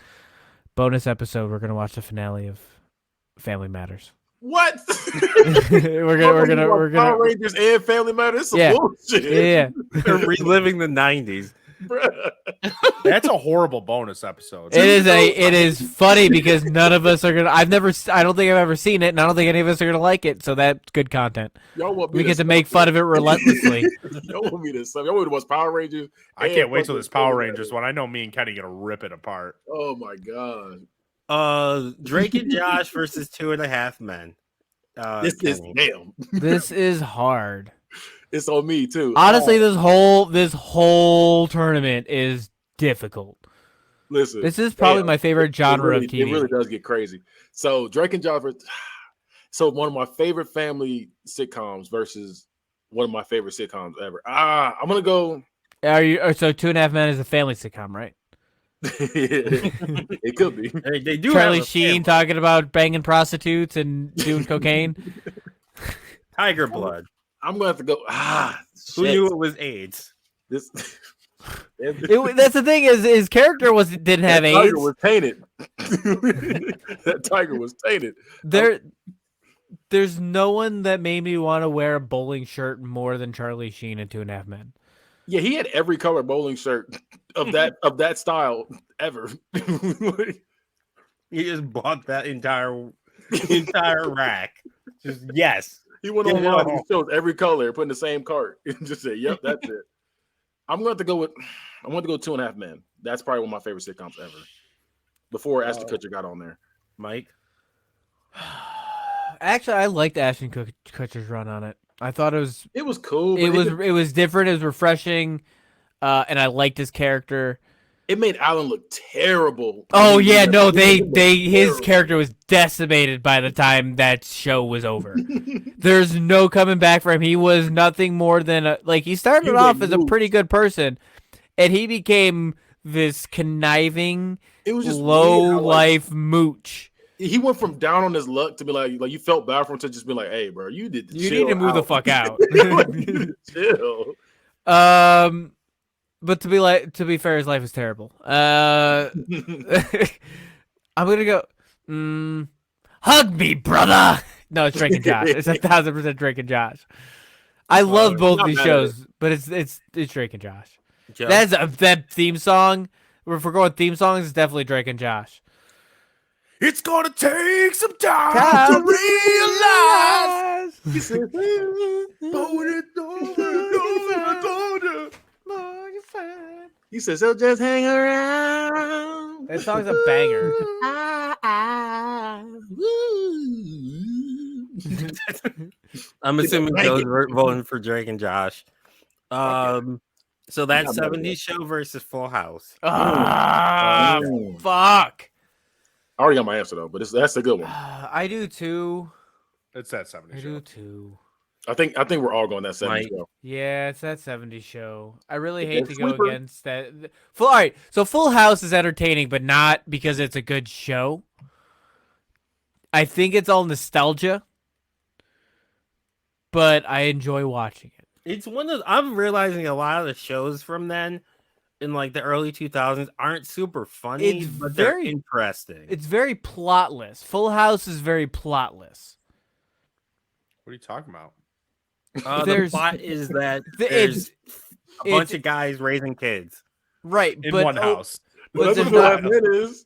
Bonus episode. We're gonna watch the finale of Family Matters. What? we're gonna Power Rangers and Family Matters. Some Yeah. bullshit. yeah. They're reliving the 90s. Bruh. That's a horrible bonus episode. It is funny because none of us are gonna. I don't think I've ever seen it, and I don't think any of us are gonna like it. So that's good content. Y'all want me We get to make fun of it relentlessly. Y'all want me to sub. Y'all want me to watch Power Rangers. I and can't wait till fucking this Power Family Rangers Matters. one. I know me and Kenny gonna rip it apart. Oh my god. Drake and Josh versus 2.5 Men. This is Kenny. damn. This is hard. It's on me too. Honestly, this whole tournament is difficult. Listen. This is probably damn. my favorite genre really, of TV. It really does get crazy. So Drake and Josh. So one of my favorite family sitcoms versus one of my favorite sitcoms ever. I'm gonna go. Are you? So 2.5 Men is a family sitcom, right? It could be. They do Charlie have a Sheen family. talking about banging prostitutes and doing cocaine. Tiger Blood. I'm gonna have to go. Who Shit. knew it was AIDS? This? That's the thing is his character didn't have that tiger AIDS. was tainted. That tiger was tainted. There's no one that made me want to wear a bowling shirt more than Charlie Sheen in 2.5 Men. Yeah, he had every color bowling shirt of that style ever. He just bought that entire rack. Just yes. He went Yeah, online. no. He shows every color, put in the same cart, and just said, "Yep, that's it." I'm going to have to go with. I'm going to go 2.5 Men. That's probably one of my favorite sitcoms ever. Before Ashton Kutcher got on there. Mike. Actually, I liked Ashton Kutcher's run on it. I thought it was cool. But it was different. It was refreshing, and I liked his character. it made Alan look terrible. Oh yeah, no, his Terrible. character was decimated by the time that show was over. There's no coming back for him. He was nothing more than he started He off went as a loose. pretty good person, and he became this conniving, It was just low weird how, life mooch. he went from down on his luck to be like you felt bad for him to just be like, "Hey, bro, you did. You need to move the fuck out. Chill. But to be fair, his life is terrible. I'm gonna go. Hug me, brother. No, it's Drake and Josh. It's 1,000% Drake and Josh. I love both not these mad at shows, but it's Drake and Josh. Joe. That theme song. If we're going theme songs, it's definitely Drake and Josh. It's gonna take some time to realize. He said, he said, "So just hang around." That song's a banger. I'm assuming Joe's voting for Drake and Josh. So that's I'm not 70s show versus Full House. Ah, Oh. fuck. I already got my answer though, but that's a good one. I do too. It's that 70 I show. do too. I think we're all going that 70s Mike. show. Yeah, it's that 70s show. I really Yeah, hate to go sleeper. against that. All right, so Full House is entertaining, but not because it's a good show. I think it's all nostalgia, but I enjoy watching it. It's one of I'm realizing a lot of the shows from then in like the early 2000s aren't super funny, It's but they're very- interesting. It's very plotless. Full House is very plotless. What are you talking about? The there's- plot is that It's there's a bunch it's- of guys raising kids. right, In but one house. but That's there's what not- it is.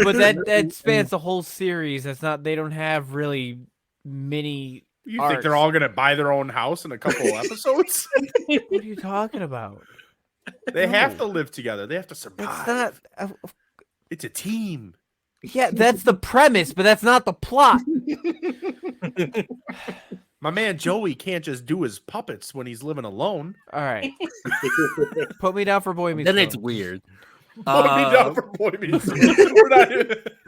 but that spans the whole series. That's not. They don't have really many. You think they're arcs. all gonna buy their own house in a couple episodes? What are you talking about? They have to live together. They have to survive. It's not. It's a team. Yeah, that's the premise, but that's not the plot. My man Joey can't just do his puppets when he's living alone. All right, put me down for Boy Meets Then it's World. weird. Boy me down for Boy Meets World. We're not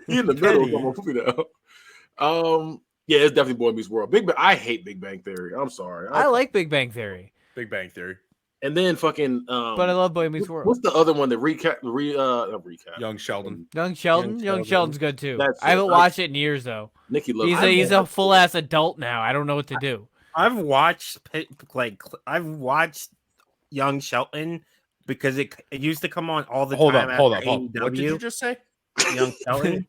He in the middle. Kenny. Come on, put me down. Yeah, it's definitely Boy Meets World. I hate Big Bang Theory. I'm sorry. I like Big Bang Theory, Big Bang Theory. And then fucking. but I love Boy Meets World. What's the other one? The recap. Not recap. Young Sheldon. Young Sheldon. Young Young Sheldon. Sheldon's good too. That's I haven't it. watched it in years though. Nikki loves. He's a full ass adult now. I don't know what to do. I've watched Young Shelton because it used to come on all the Hold time. up. after What did you AEW. just say? Young Shelton?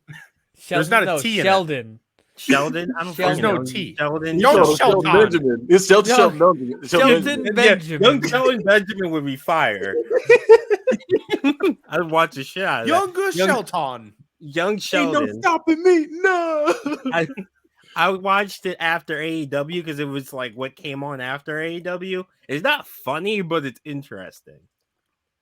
There's not a no, T in it. Sheldon. Sheldon? I don't There's fucking no know. T. Sheldon. Young Sheldon Sheldon. Benjamin. It's Sheldon Benjamin. Sheldon Yeah, Benjamin. Young Sheldon Benjamin would be fire. I'd watch the shit out of that. Younger Sheldon. Young Ain't Sheldon. no stopping me. No. I watched it after AEW because it was like what came on after AEW. It's not funny, but it's interesting.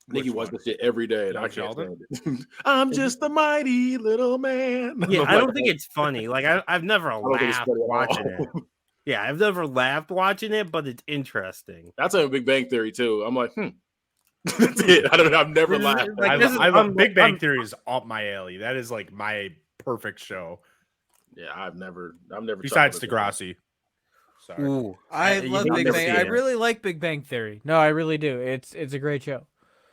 Nikki watches this shit every day, and Young I can't Sheldon? stand it. I'm just a mighty little man. Yeah, I'm I don't like, think it's funny. Like I've never don't think it's laughed funny at all. watching it. Yeah, I've never laughed watching it, but it's interesting. That's a Big Bang Theory too. I'm like, That's it. I don't know. I've never laughed. Like, I this is- love I'm- Big Bang I'm- Theory is up my alley. That is like my perfect show. Yeah, I've never. Besides chuckled at Degrassi. Sorry. Ooh, I you love hate Big to Bang. see I it. really like Big Bang Theory. No, I really do. It's a great show.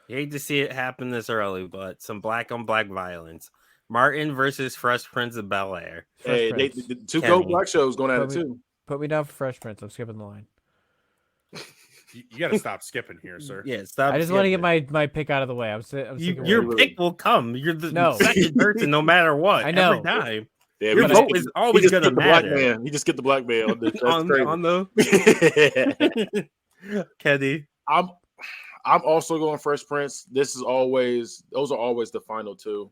You hate to see it happen this early, but some black on black violence. Martin versus Fresh Prince of Bel Air. Fresh Hey, Prince. the two Kenny. Go Black shows going at it Put me- too. Put me down for Fresh Prince. I'm skipping the line. You got to stop skipping here, sir. Yeah, stop. I just want to get skipping. my pick out of the way. I'm sick of Your waiting. pick will come. You're the No. second person, no matter what. I know. Every time. Yeah, Your we just vote get- is he always just gonna get the black matter. man. He just get the black man on this. That's on crazy. the Kenny. I'm also going Fresh Prince. Those are always the final two.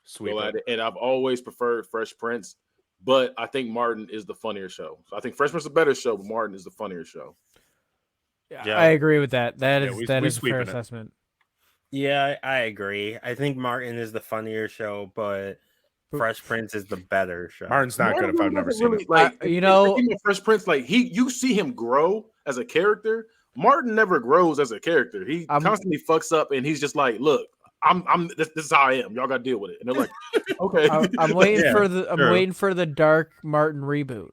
Sweet. Go at it. And I've always preferred Fresh Prince, but I think Martin is the funnier show. So I think Fresh Prince is a better show, but Martin is the funnier show. Yeah. I agree with that. That Yeah, is we a fair sweeping it. assessment. Yeah, I agree. I think Martin is the funnier show, but Fresh Prince is the better show. Martin's not good if I've never seen it. Like, You know- even Fresh Prince, like you see him grow as a character. Martin never grows as a character. He constantly fucks up, and he's just like, "Look, this is how I am. Y'all got to deal with it." And they're like, "Okay." I'm waiting Yeah, for I'm true. waiting for the Dark Martin reboot.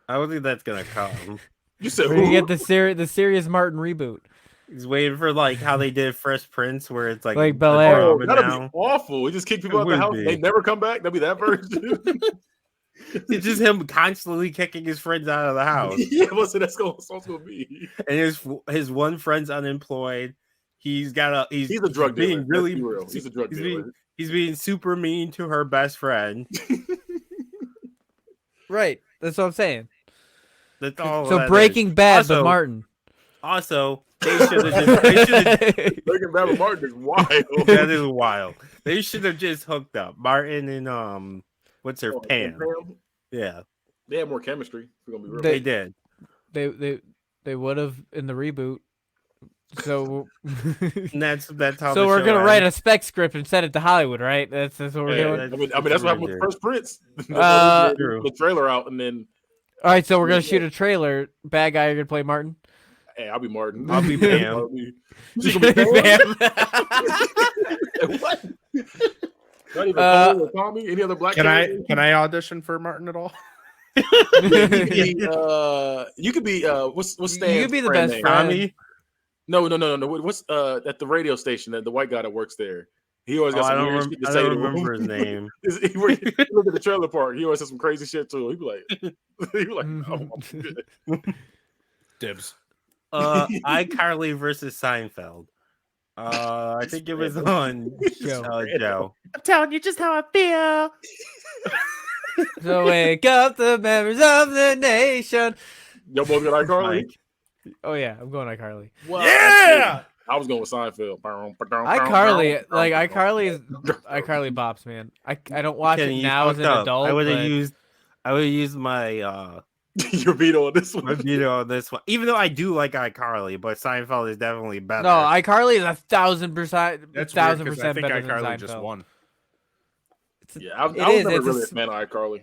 I don't think that's gonna come. You said We're gonna who? get the serious Martin reboot. He's waiting for like how they did Fresh Prince, where it's like Like a Bel Air. Oh, drama that'd now. be awful. He just kick people It out the would house. be. They never come back. That'd be that version. It's just him constantly kicking his friends out of the house, Yeah, what's that's going to be? and his one friend's unemployed. He's He's a drug dealer. being Let's really be real. He's a drug he's dealer. he's being super mean to her best friend. Right. That's what I'm saying. That's all. So that Breaking is. Bad, Also- but Martin. Also, they should have Breaking Bad with Martin is wild. that is wild. They should have just hooked up. Martin and what's her Pam? Yeah, They have more chemistry. If we're gonna be real. they did. they would have in the reboot. So And that's how. so we're gonna write a spec script and send it to Hollywood, right? That's what we're Yeah, doing. I mean, that's what happened with First Prince. True. The trailer out, and then All right, so we're gonna shoot a trailer. Bad guy, you're gonna play Martin. hey, I'll be Martin. I'll be Pam. I'll be- She's gonna be Pam? What? Not even Cole or Tommy. Any other black? Can characters? I audition for Martin at all? You could be. What's Stan's You could be the friend best name? friend. Tommy. No. What's at the radio station? The white guy that works there. He always got I some don't, weird rem- shit to I say don't to him. remember his name. He look at the trailer park. He always has some crazy shit too. He'd be like, oh, I'm good. Dibs. iCarly versus Seinfeld. I think it was on Joe. I'm telling you just how I feel. So wake up the members of the nation. Yo, both got iCarly. Mike. Oh yeah, I'm going iCarly. Wow, Yeah! I was going with Seinfeld. iCarly, like iCarly bops, man. I don't watch Kenny, it you now as fucked an up. adult. I would but- have used my Your veto on this my one. veto on this one. Even though I do like iCarly, but Seinfeld is definitely better. No, iCarly is 1,000%, That's weird 1,000% because I think better than iCarly Seinfeld. just won. Yeah, I was It never is, it's a really a s- fan of iCarly.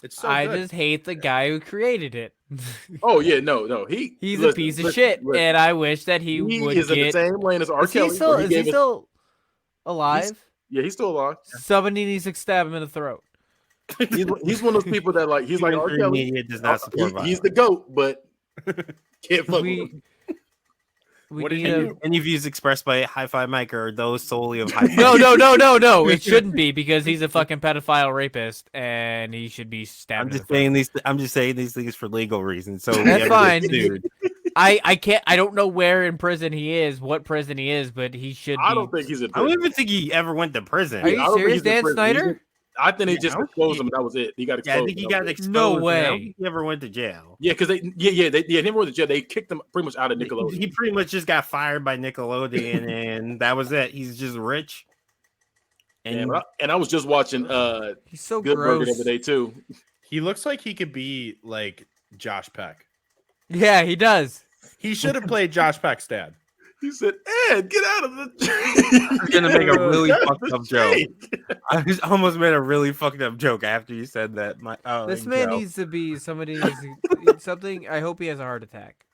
It's so I good. just hate the guy who created it. Oh yeah, no. He's a piece of shit, and I wish that he would is in the get. same lane as R. Is he Kelly. still? where he Is he gave us- still? alive. He's still alive. Somebody needs to stab him in the throat. He's one of those people that like he's like R. Kelly. Media does not support He's the GOAT, but can't fuck with We him. What did need he a- do? Any views expressed by Hi-Fi Mike are those solely of Hi-Fi. No. It shouldn't be because he's a fucking pedophile rapist and he should be stabbed. I'm in the just throat. saying these. I'm just saying these things for legal reasons. So we That's have to get fine. sued. I can't. I don't know where in prison he is, what prison he is, but he should. I be. don't think he's in I don't prison. even think he ever went to prison. Are you I don't think serious, he's in Dan prison. Snyder? I think they just Yeah, exposed him. And that was it. He got exposed. Yeah, I think he and got that was it. exposed. No I don't way. think he ever went to jail. Yeah, because they never went to jail. They kicked him pretty much out of Nickelodeon. He pretty much just got fired by Nickelodeon, and that was it. He's just rich. And And I was just watching He's so Good Burger the gross. other day too. He looks like he could be like Josh Peck. Yeah, he does. He should have played Josh Peck's dad. He said, "Ed, get out of the." I'm gonna make a really Get out of fucked the up joke. shade. I just almost made a really fucked up joke after you said that. This man needs to be somebody. Something. I hope he has a heart attack.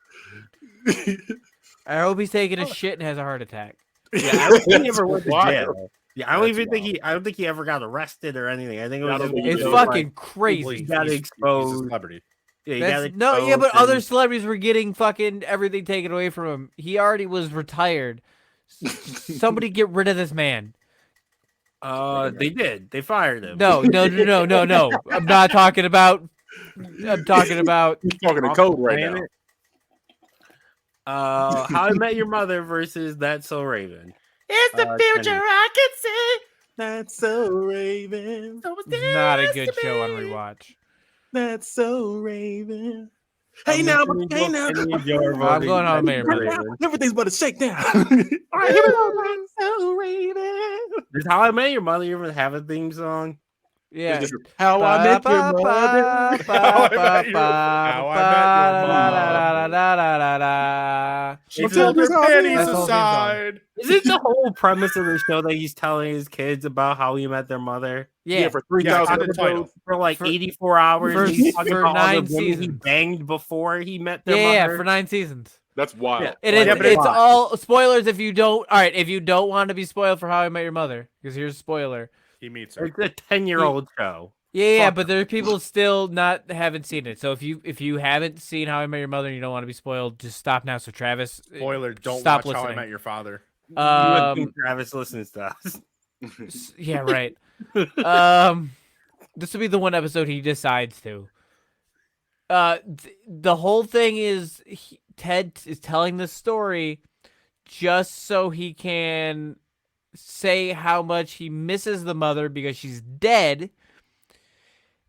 I hope he's taking a shit and has a heart attack. Yeah, I don't think he ever went to Wild. jail. Yeah, I don't That's even think wild. he. I don't think he ever got arrested or anything. I think it Yeah, I was don't just think It's he like- fucking crazy. He got He's a exposed. celebrity. Yeah, he got That's, no, yeah, but exposed other and- celebrities were getting fucking everything taken away from him. He already was retired. Somebody get rid of this man. They did. They fired him. No. I'm not talking about. I'm talking about. He's talking to Off code the right now. planet. How I Met Your Mother versus That's So Raven. It's the future I can see. That's So Raven. It's not a good show on rewatch. That's So Raven. Hey now, I'm I'm going How I Met Your Mother. everything's about to shake down. All right, here we go. That's So Raven. Does How I Met Your Mother even have a theme song? Yeah. It's just How I Met Your Mother. She What's took up, her Miss Harvey? panties That's the whole theme song. aside. Is it the whole premise of the show that he's telling his kids about how he met their mother? Yeah. For Yeah, 3,000 it's in the title. episodes. For like For- 84 hours. for- he's talking for about all the 9 women he seasons. banged before he met their Yeah, mother. for 9 seasons. That's wild. Yeah. It is. Yeah, but It's it's- all spoilers if you don't. All right, if you don't want to be spoiled for How I Met Your Mother, because here's a spoiler. He meets her. It's a 10-year-old show. Yeah, Fuck. but there are people still haven't seen it. So if you haven't seen How I Met Your Mother and you don't want to be spoiled, just stop now. So Travis, Spoiler, don't stop watch How I listening. Met Your Father. You would think Um, Travis listens to us. yeah, right. This will be the one episode he decides to. The whole thing is Ted is telling this story just so he can say how much he misses the mother because she's dead.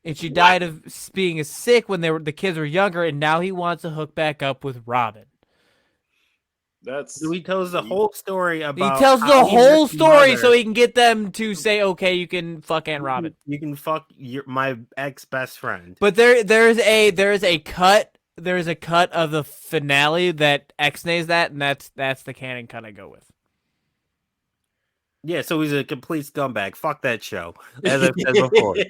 And she died of being sick when the kids were younger, and now he wants to hook back up with Robin. That's So he tells the whole story about. He tells how the he met whole your story mother. so he can get them to say, "Okay, you can fuck Aunt Robin." You can fuck my ex best friend. But there's a cut of the finale that X-nays that, and that's the canon cut I go with. Yeah, so he's a complete scumbag. Fuck that show. As I've said before. He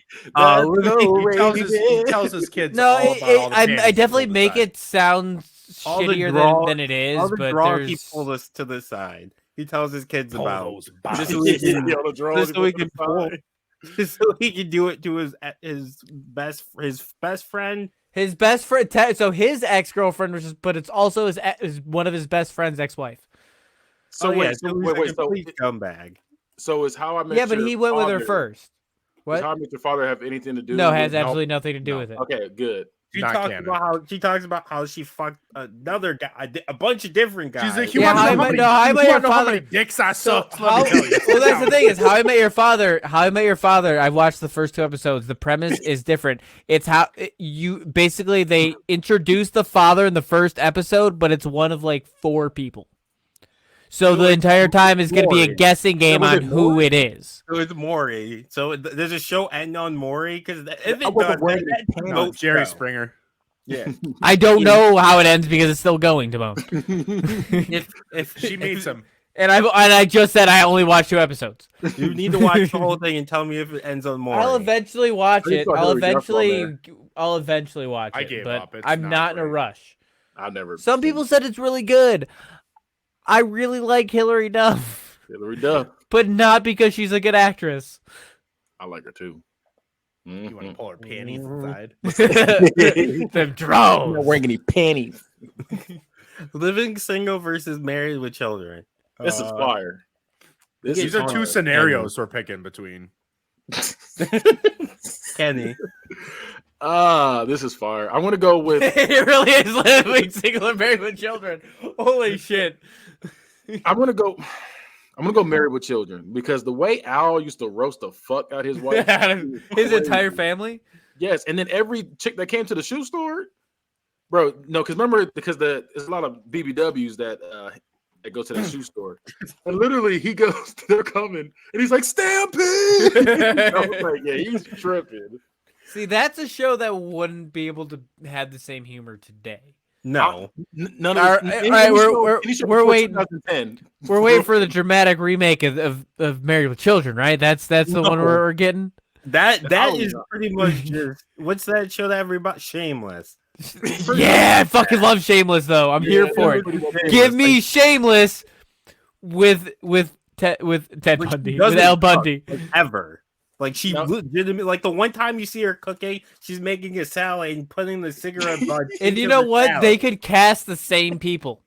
tells his kids No, all about all the I panties definitely he pulled make aside. it sound All the shittier draw- than it is, All the but draw he there's pulled us to the side. He tells his kids Pull about. those Just bodies. so he can, Yeah, the drone, just so he put it can pull, aside. just so he can do it to his best friend. his best friend. So his ex-girlfriend, but it's also is one of his best friend's ex-wife. So Oh, yeah, wait, so so he's wait, a wait, so complete scumbag. so is How I Met Yeah, but Your he went with her Father- first. Does What? How I Met Your Father have anything to do? No, with has it? absolutely nothing to do No. with it. Okay, good. She Not talks canon. about how she fucked another guy, a bunch of different guys. She's like, you Yeah, want to How I know how Met- many, no, How I you Met Your wanna know how Father- many dicks I sucked? How- Let me tell you. well, that's the thing is How I Met Your Father. How I Met Your Father. I watched the first 2 episodes. The premise is different. It's how you basically they introduce the father in the first episode, but it's one of like 4 people. So the entire time is going to be a Maury. guessing game was on it who Maury? it is. So it's Maury. So does a show end on Maury? Because if I it wasn't does, wearing that's pants. no Jerry show. Springer. Yeah. I don't know how it ends because it's still going, Timon. if She meets him. And I just said I only watched 2 episodes. you need to watch the whole thing and tell me if it ends on Maury. I'll eventually watch I just it. saw Hillary Duff on I'll eventually watch it. I gave but up. It's I'm not not in a great. rush. I never. Some people said it's really good. I really like Hillary Duff. Hillary Duff. but not because she's a good actress. I like her too. You want to pull her panties inside? Them I'm not drones. wearing any panties. Living single versus married with children. This is fire. These are two scenarios we're picking between. Kenny. This is fire. I want to go with. It really is living single and married with children. Holy shit. I'm gonna go married with children because the way Al used to roast the fuck out his wife, His entire family. yes, and then every chick that came to the shoe store, bro, no, because remember, because there's a lot of BBWs that go to the shoe store, and literally he goes, they're coming, and he's like, Stampede. I was like, yeah, he's tripping. See, that's a show that wouldn't be able to have the same humor today. No. None All of right, we're waiting. 2010. We're waiting for the dramatic remake of Married with Children, right? That's the one we're getting. That No. is pretty much just what's that show that everybody Shameless. Yeah, I fucking love Shameless though. I'm here for it. Give me Shameless with Ted Bundy, with Al Bundy. Ever. Like she No. legitimately, like the one time you see her cooking, she's making a salad and putting the cigarette butt. And you into know the what? salad. They could cast the same people.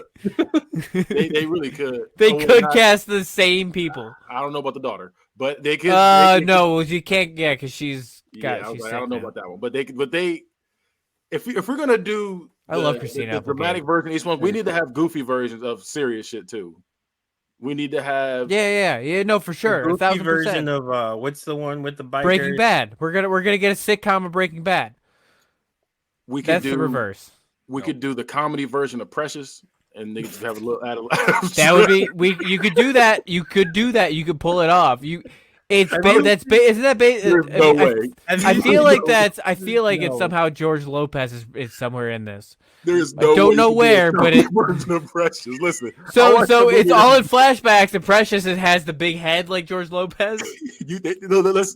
They really could. They Oh, could not- cast the same people. I don't know about the daughter, but they could. they could- No, you can't. Yeah, because she's got. Yeah, I, was she's like, sick I don't know now. about that one, but they. If we're gonna do, I love Christina the Applegate. dramatic version of each one, we need to have goofy versions of serious shit too. We need to have. Yeah. No, for sure. Goofy 1,000%. version of what's the one with the bikers? Breaking Bad. We're gonna get a sitcom of Breaking Bad. We could That's do the reverse. We could do the comedy version of Precious, and they just have a little. That would be you could do that. You could do that. You could pull it off. Isn't that There's no way. I feel like No. I feel like it's No. somehow George Lopez is somewhere in this. There's I no. don't way know you could do a where, but comedy it- version of Precious. Listen. I So watched the it's movie- all in flashbacks, and Precious has the big head like George Lopez.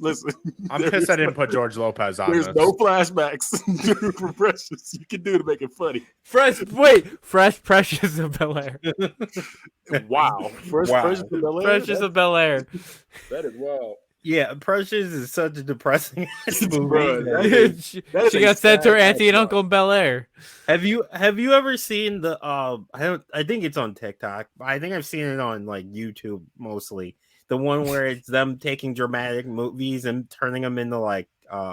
Listen. I'm There pissed is I didn't put George Lopez on There's this. no flashbacks for Precious. You can do to make it funny. Fresh Precious of Bel Air. Wow. First Wow. Precious of Bel-Air? Precious of Bel Air. That is wild. Yeah, Precious is such a depressing ass Bruh, movie. that is- she that is a got sent to her sad auntie and ass uncle in Bel Air. Have you ever seen the I think it's on TikTok, but I think I've seen it on like YouTube mostly. The one where it's them taking dramatic movies and turning them into like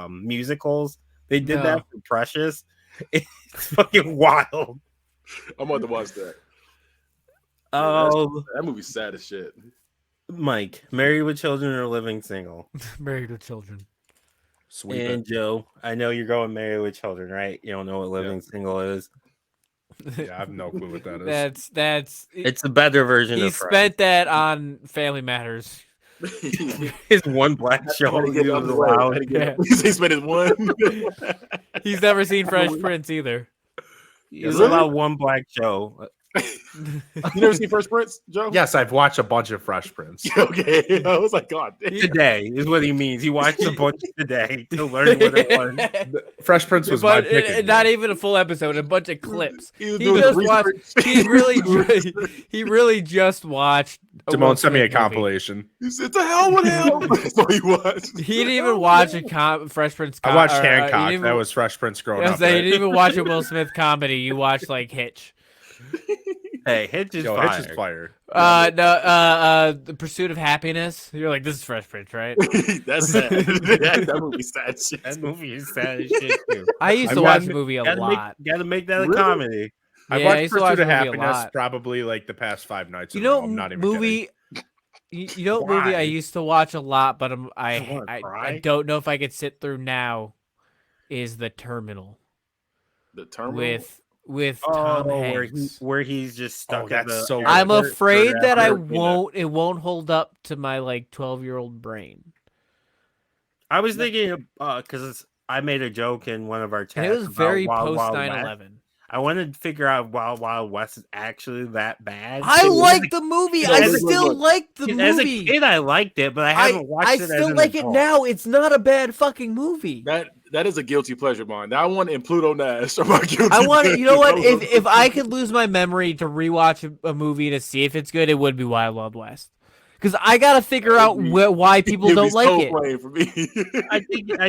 musicals. They did No. that for Precious. It's fucking wild. I'm about to watch that. Oh, That movie's sad as shit. Mike, Married with Children or Living Single? Married with Children. Sweep And it. Joe, I know you're going Married with Children, right? You don't know what Living Single is. Yeah, I have no clue what that is. That's It's a better version he of Friends. spent that on Family Matters. His one black show. Had to get he it out was of the way. allowed. Had to get it- He spent his one. He's never seen Fresh Prince either. He was Really? allowed one black show. You never seen First Prince, Joe? Yes, I've watched a bunch of Fresh Prince. Okay. I was like, God damn. Today is what he means. He watched a bunch today to learn what it was. Fresh Prince was my But pick. not even a full episode, a bunch of clips. He was He doing just research. watched. He really just watched. a Will Timon sent me a Smith movie. compilation. He said, "To hell with him." That's what he watched. He didn't even watch a Fresh Prince. I watched or, he Hancock. didn't even- That was Fresh Prince growing I was up. saying, right? you didn't even watch a Will Smith comedy. You watched like Hitch. Hey, Hitch is Yo, fire. Hitch is fire. The Pursuit of Happiness. You're like, this is Fresh Prince, right? That's sad. that movie's sad shit. That movie is sad as shit too. I used to I'm watch not- the movie a lot. Gotta make that a Really? comedy. I Yeah, I watched used to watch Pursuit of the movie a Happiness lot. probably like the past 5 nights. You in a row. know, I'm not even movie. You know, what movie I Why? used to watch a lot, but I wanna I cry. don't know if I could sit through now. Is The Terminal The terminal. with Tom Hanks? where he's just stuck. Oh, that's at the so good. I'm airport afraid that I forever, you know? it won't hold up to my like 12-year-old brain. I was thinking because I made a joke in one of our chats. And it was about very Wild post Wild 9/11. West. I wanted to figure out Wild Wild West is actually that bad. I like the movie. No, I look, still look. like the As a movie. kid, I liked it, but I haven't watched I it. as still an like it adult. now. It's not a bad fucking movie. That is a guilty pleasure of mine. That one and Pluto Nash are my guilty. I want you know what? pleasures. If I could lose my memory to rewatch a movie to see if it's good, it would be Wild Wild West. Because I gotta figure out why people don't like it. For me. I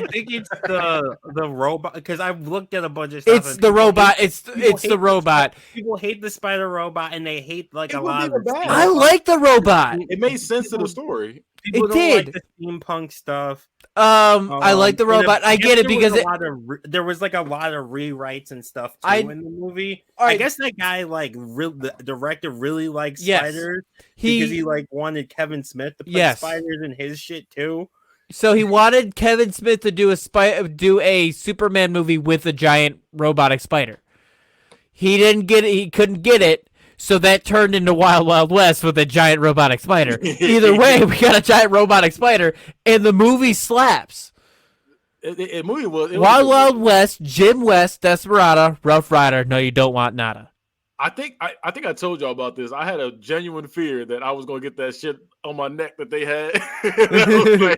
think it's the robot because I've looked at a bunch of stuff. It's the robot. It's the robot. People hate the spider robot and they hate like It a wasn't lot of even bad. I like the robot. It made sense to the story. people It don't like did. the steampunk stuff. I like the and robot. I get it because there was like a lot of rewrites and stuff too in the movie. All right. I guess that guy the director really likes Yes. spiders because he like wanted Kevin Smith to put spiders in his shit too. So he wanted Kevin Smith to do a Superman movie with a giant robotic spider. He didn't get it. He couldn't get it. So that turned into Wild Wild West with a giant robotic spider. Either way, we got a giant robotic spider, and the movie slaps. The movie was Wild Wild West, Jim West, Desperado, Rough Rider. No, you don't want nada. I think I told y'all about this. I had a genuine fear that I was gonna get that shit on my neck that they had. I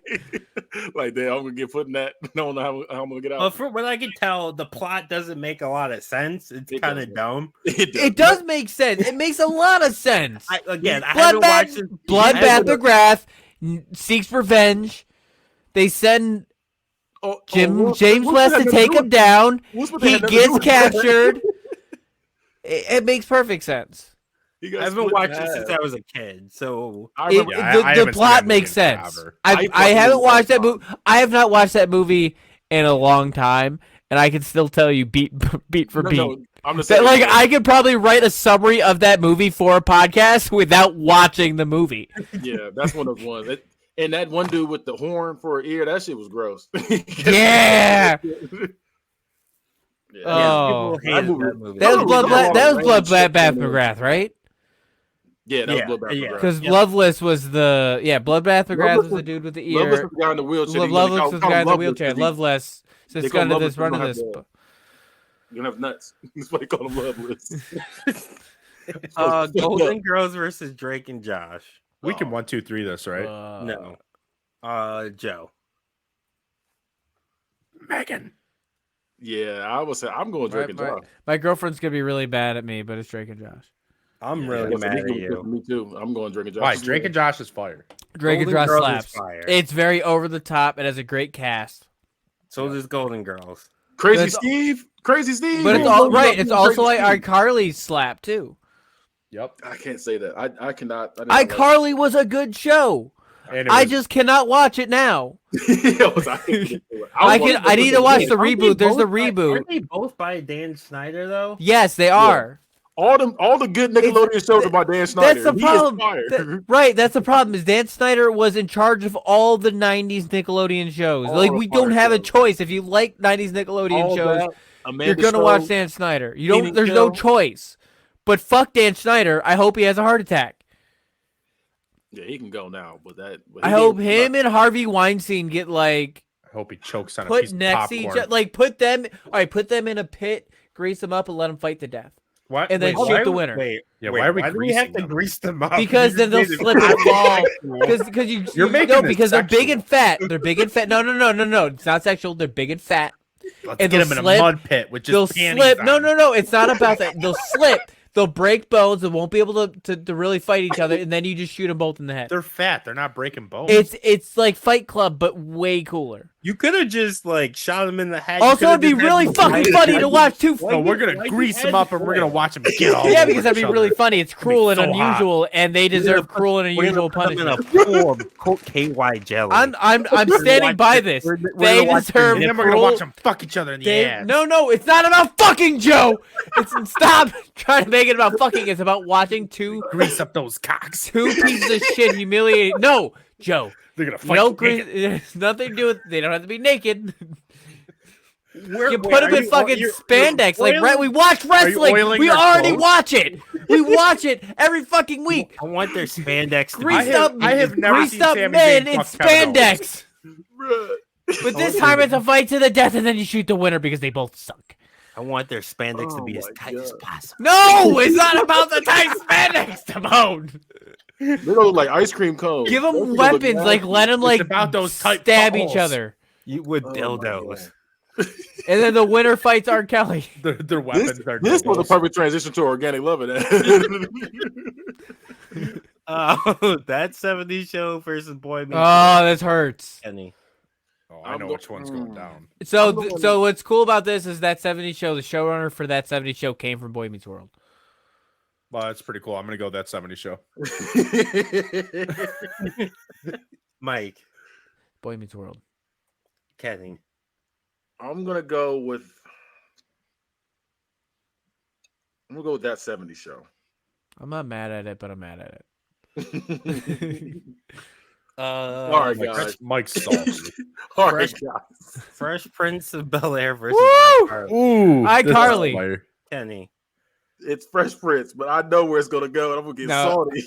was like, damn, I'm gonna get put in that. I don't know how I'm gonna get out. Well, from what I can tell, the plot doesn't make a lot of sense. It's kind of dumb. It does make sense. It makes a lot of sense. I haven't watched it. Bloodbath McGrath seeks revenge. They send James West to take him down. He gets captured. It makes perfect sense. I haven't watched it since I was a kid, so the plot makes sense. I haven't watched that movie. I have not watched that movie in a long time, and I can still tell you beat for beat. No, I'm just saying, I could probably write a summary of that movie for a podcast without watching the movie. Yeah, that's one of those ones. And that one dude with the horn for an ear, that shit was gross. Yeah. Oh, that was Bloodbath McGrath, right? Yeah, that was Bloodbath McGrath. Because Loveless was Bloodbath McGrath was the dude with the ear. Loveless was the guy in the wheelchair. Loveless was the guy in the wheelchair. Loveless says run to this. You don't have nuts. That's why they call him Loveless. Golden Girls versus Drake and Josh. We can 1, 2, 3 this, right? No. Joe. Megan. Yeah, I would say I'm going Drake and Josh. My girlfriend's gonna be really bad at me, but it's Drake and Josh. I'm really mad at you. Me too. I'm going Drake and Josh. Why? Drake and Josh is fire. Drake and Josh slaps. It's very over the top. It has a great cast. So does Golden Girls. Crazy Steve. But it's all right. It's also like iCarly's slap too. Yep. I can't say that. I cannot. iCarly was a good show. I just cannot watch it now. I need to watch the reboot. There's the reboot. Aren't they both by Dan Snyder though? Yes, they are. All the good Nickelodeon shows are by Dan Snyder. That's the problem. Right, that's the problem. Is Dan Snyder was in charge of all the '90s Nickelodeon shows. We don't have a choice. If you like '90s Nickelodeon shows, you're gonna watch Dan Snyder. You don't. There's no choice. But fuck Dan Snyder. I hope he has a heart attack. Yeah, he can go now, but I hope him and Harvey Weinstein get I hope he chokes on a piece of popcorn. Put them. All right, put them in a pit, grease them up, and let them fight to death. What? And then shoot the winner. Why are we do we have to grease them up? Because then they'll slip and fall. Because they're big and fat. They're big and fat. No. It's not sexual. They're big and fat. Let's get them in a mud pit with just panties slip. on. No. It's not about that. They'll slip. They'll break bones. They won't be able to really fight each other, and then you just shoot them both in the head. They're fat. They're not breaking bones. It's like Fight Club, but way cooler. You could have just shot him in the head. Also, it'd be really fucking funny to watch two. No, we're gonna grease them up, and we're gonna watch them get all. Yeah, because that'd be really funny. It's cruel and unusual, and they deserve cruel and unusual punishment. Pool of KY jelly. I'm standing by this. They deserve. And then we're gonna watch them fuck each other in the ass. No, it's not about fucking, Joe. Stop trying to make it about fucking. It's about watching two grease up those cocks. Two pieces of shit humiliating. No, Joe. They're gonna fight. There's nothing to do with. They don't have to be naked. You put them in fucking spandex. We watch wrestling. We already watch it. We watch it every fucking week. I want their spandex. Greased up men in spandex. But this time it's a fight to the death, and then you shoot the winner because they both suck. I want their spandex to be as tight as possible. No, it's not about the tight spandex, Timon. They look like ice cream cones. Give them weapons, let them about those tight stab balls. each other. With dildos. And then the winner fights R. Kelly. Their weapons are this was a perfect transition to organic loving. That 70s show versus Boy Meets Oh, World. this hurts. Kenny. Oh, I know which one's going down. So, I'm going- so what's cool about this is that 70s show, the showrunner for that 70s show came from Boy Meets World. Well, that's pretty cool. I'm gonna go that 70 show. Mike. Boy Meets World. Kenny. I'm gonna go with that 70 show. I'm not mad at it, but I'm mad at it. All right, guys. Mike's salty. All right, Fresh- guys. Fresh Prince of Bel Air versus Woo! iCarly. Ooh, iCarly. Kenny. It's Fresh Prince, but I know where it's gonna go, and I'm gonna get No, salty.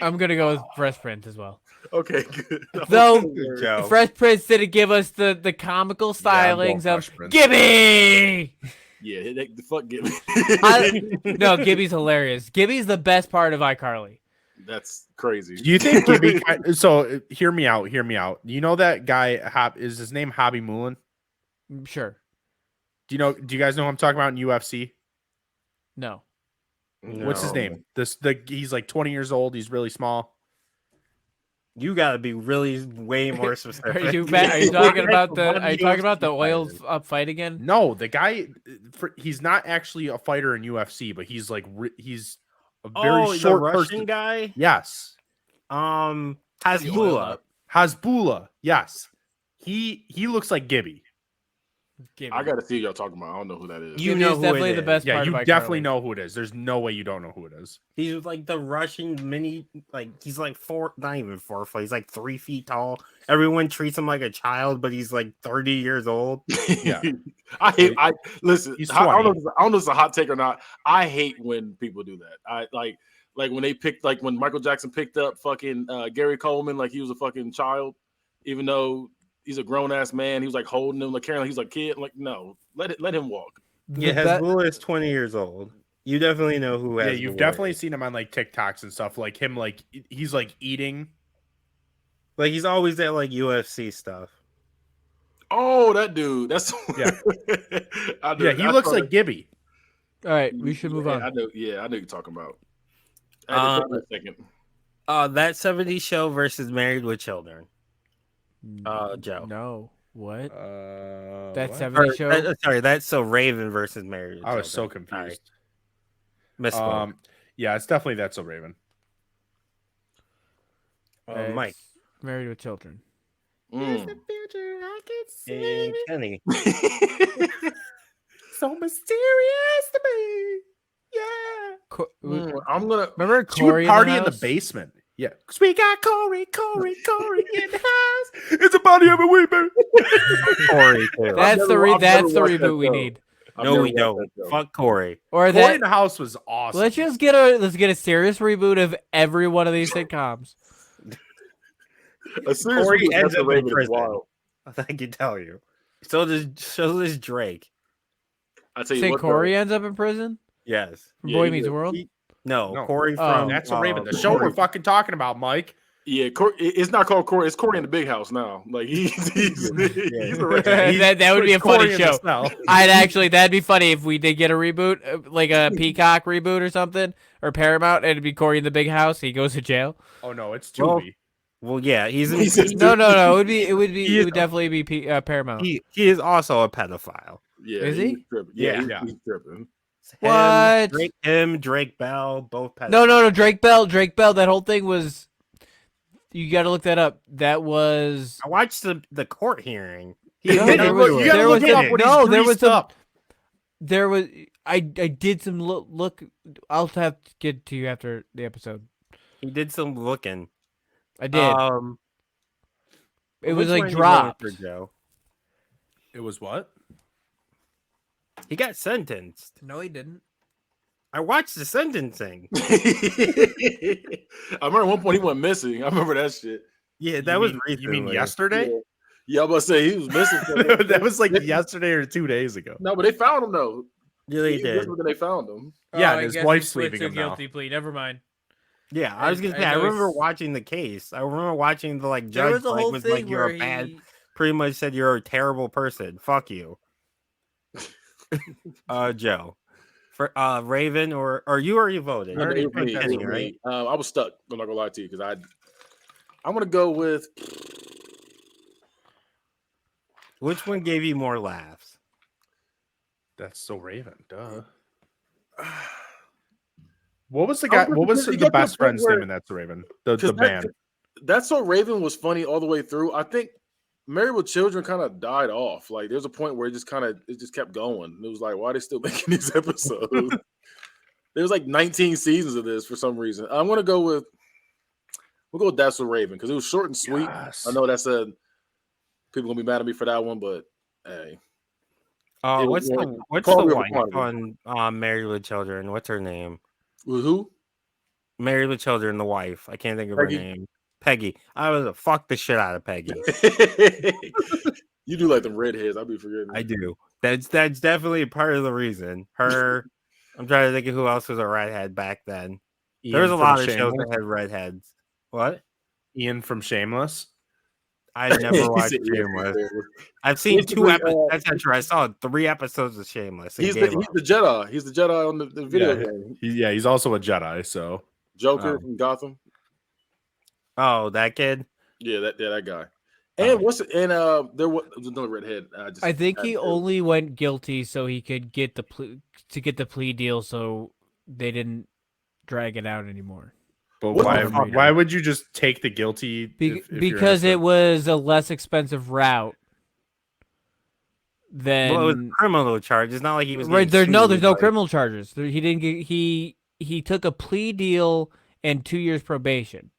I'm gonna go with Fresh Prince as well. Okay, good. Though Joe. Fresh Prince didn't give us the comical I'm going stylings of Fresh Prince. Gibby. Yeah, the fuck get me. No, Gibby's hilarious. Gibby's the best part of iCarly. That's crazy. Do you think Gibby? So hear me out. Hear me out. You know that guy? Is his name Hobby Moulin? Sure. Do you guys know who I'm talking about in UFC? No. What's his name? He's like 20 years old. He's really small. You gotta be really way more specific. Are you talking about the oil up fight again? No, the guy. He's not actually a fighter in UFC, but he's like he's a very the short Russian person. guy? Yes, Hasbullah. Hasbullah. Yes, he looks like Gibby. Gibby. I gotta see what y'all talking about. I don't know who that is. You Gibby know is who definitely it the is. best Yeah, part you of definitely iCarly. know who it is. There's no way you don't know who it is. He's like the Russian mini, he's like not even 4 foot. He's like 3 feet tall. Everyone treats him like a child, but he's like 30 years old. Yeah. I listen. He's I don't 20. know if it's a hot take or not. I hate when people do that. I like when they picked when Michael Jackson picked up fucking Gary Coleman like he was a fucking child, even though he's a grown ass man. He was like holding him like carrying. He's like kid. I'm like no, let him walk. Yeah, Hezbollah is 20 years old. You definitely know who. Yeah, Hezbollah you've definitely is. seen him on like TikToks and stuff. Like him, like he's like eating. Like he's always at like UFC stuff. Oh, that dude. That's Yeah. I know, Yeah, he I looks saw like Gibby. All right, we should move yeah, on. I know. Yeah, I know you're talking about. I had to think for a second. That 70s show versus Married with Children. Joe. No. What? That That 70s show? Sorry, that's so Raven versus Married with I was so Children. Sorry, confused. misspoke. Yeah, it's definitely That's So Raven. Mike It's Married with Children. Mm. and Kenny. So mysterious to me. Yeah. I'm gonna. Remember She would Corey party in in the house? basement. Yeah, because we got Corey in the house. It's a party every week, baby. Corey too. That's I've the never watched reboot that we show. need. I've No, never we watched don't. that show. Fuck Corey. Or Corey that. in the house was awesome. Let's get a serious reboot of every one of these sitcoms. A serious Corey reboot, ends That's up in Raven is prison. wild. I can tell you. So does Drake. I tell you Say what, Corey ends up in prison Yes. from Yeah, Boy he Meets did. World. No, No. Corey Oh. from That's a Raven. The show Corey. we're fucking talking about, Mike. Yeah, it's not called Corey. It's Corey in the Big House now. Like he's he's a regular. that would be a Corey funny in the show. cell. That'd be funny if we did get a reboot, like a Peacock reboot or something, or Paramount, and it'd be Corey in the Big House. He goes to jail. Oh no, it's Well, Tubi. Well, yeah, he's No. It would He is- definitely be Paramount. he is also a pedophile. Yeah, Is he? he's tripping. Yeah, Yeah. he's tripping. What? Drake Bell, both pedophiles. No. Drake Bell. That whole thing was. You got to look that up. That was. I watched the court hearing. No, You there gotta was- look there was it some- up when no, he's there was greased some- up. There was. I did some look. I'll have to get to you after the episode. He did some looking. I did. It was which like one you dropped. voting for, Joe? It was what? He got sentenced. No, he didn't. I watched the sentencing. I remember at one point he went missing. I remember that shit. Yeah, that You was mean- recently. You mean yesterday? Yeah, I'm about to say he was missing. That was like yesterday or 2 days ago. No, but they found him though. Yeah, they He was did. missing when they found him. Yeah, I and his guess he wife's switched leaving to him now. guilty plea. Never mind. Yeah, I was gonna I say. I know remember he's- watching the case. I remember watching the like There judge was a whole was thing like you're where a bad. he. Pretty much said you're a terrible person. Fuck you. Joe. For Raven or you already voted? No, already it was picked me, that it was Kenny, right? me. I was stuck. I'm not gonna lie to you because I'm gonna go with. Which one gave you more laughs? That's so Raven. Duh. What was the I guy? was What was thinking, the you got to best the point friend's name where- in That's so Raven? The 'cause band. That's so Raven was funny all the way through. I think Married with Children kind of died off. Like there's a point where it just kept going. It was like, why are they still making these episodes? There was like 19 seasons of this for some reason. We'll go with That's So Raven because it was short and sweet. Yes. I know that's people gonna be mad at me for that one, but hey. It was What's the more what's the quality over wife quantity. on Married with Children? What's her name? With who? Married with Children, the wife. I can't think of her Peggy? name. Peggy. I was fuck the shit out of Peggy. You do like them redheads. I'll be forgetting. I do. That's definitely part of the reason. Her. I'm trying to think of who else was a redhead back then. There was a Ian lot from of shows that Shameless. had redheads. What? Ian from Shameless. I've never He watched said, yeah, Shameless. yeah. I've seen two Basically, episodes. That's not true. I saw 3 episodes of Shameless. And He's gave the up. Jedi. He's the Jedi on the video Yeah. game. He's also a Jedi. So Joker from Gotham. Oh, that kid. Yeah, that guy. And there was another redhead. I think he only went guilty so he could get the plea deal, so they didn't drag it out anymore. but What why? the fuck? Why would you just take the guilty? if you're Because it innocent? was a less expensive route than Well, it was criminal charge. It's not like he was right getting there. sued, There's no like- criminal charges. He didn't get he took a plea deal and 2 years probation.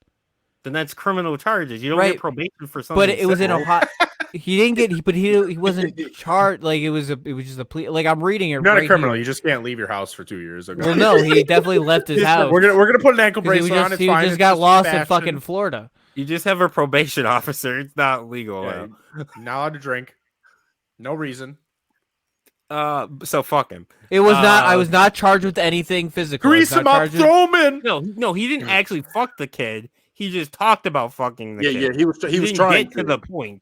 Then that's criminal charges. You don't Right. get probation for something. But it was in civil. Ohio. He didn't get, but he wasn't charged. Like it was just a plea. Like I'm reading it. You're not right a criminal. here. You just can't leave your house for 2 years. Okay? Well, no, he definitely left his house. We're gonna put an ankle 'Cause he bracelet on. It's he fine. just It's got lost in fashion. fucking Florida. You just have a probation officer. It's not legal. Yeah, not allowed to drink. No reason. So fuck him. It was not. I was not charged with anything physical. I was Grease not him up, charged with- throw him in. No, he didn't actually fuck the kid. He just talked about fucking the kid. Yeah, he was didn't trying get to the point.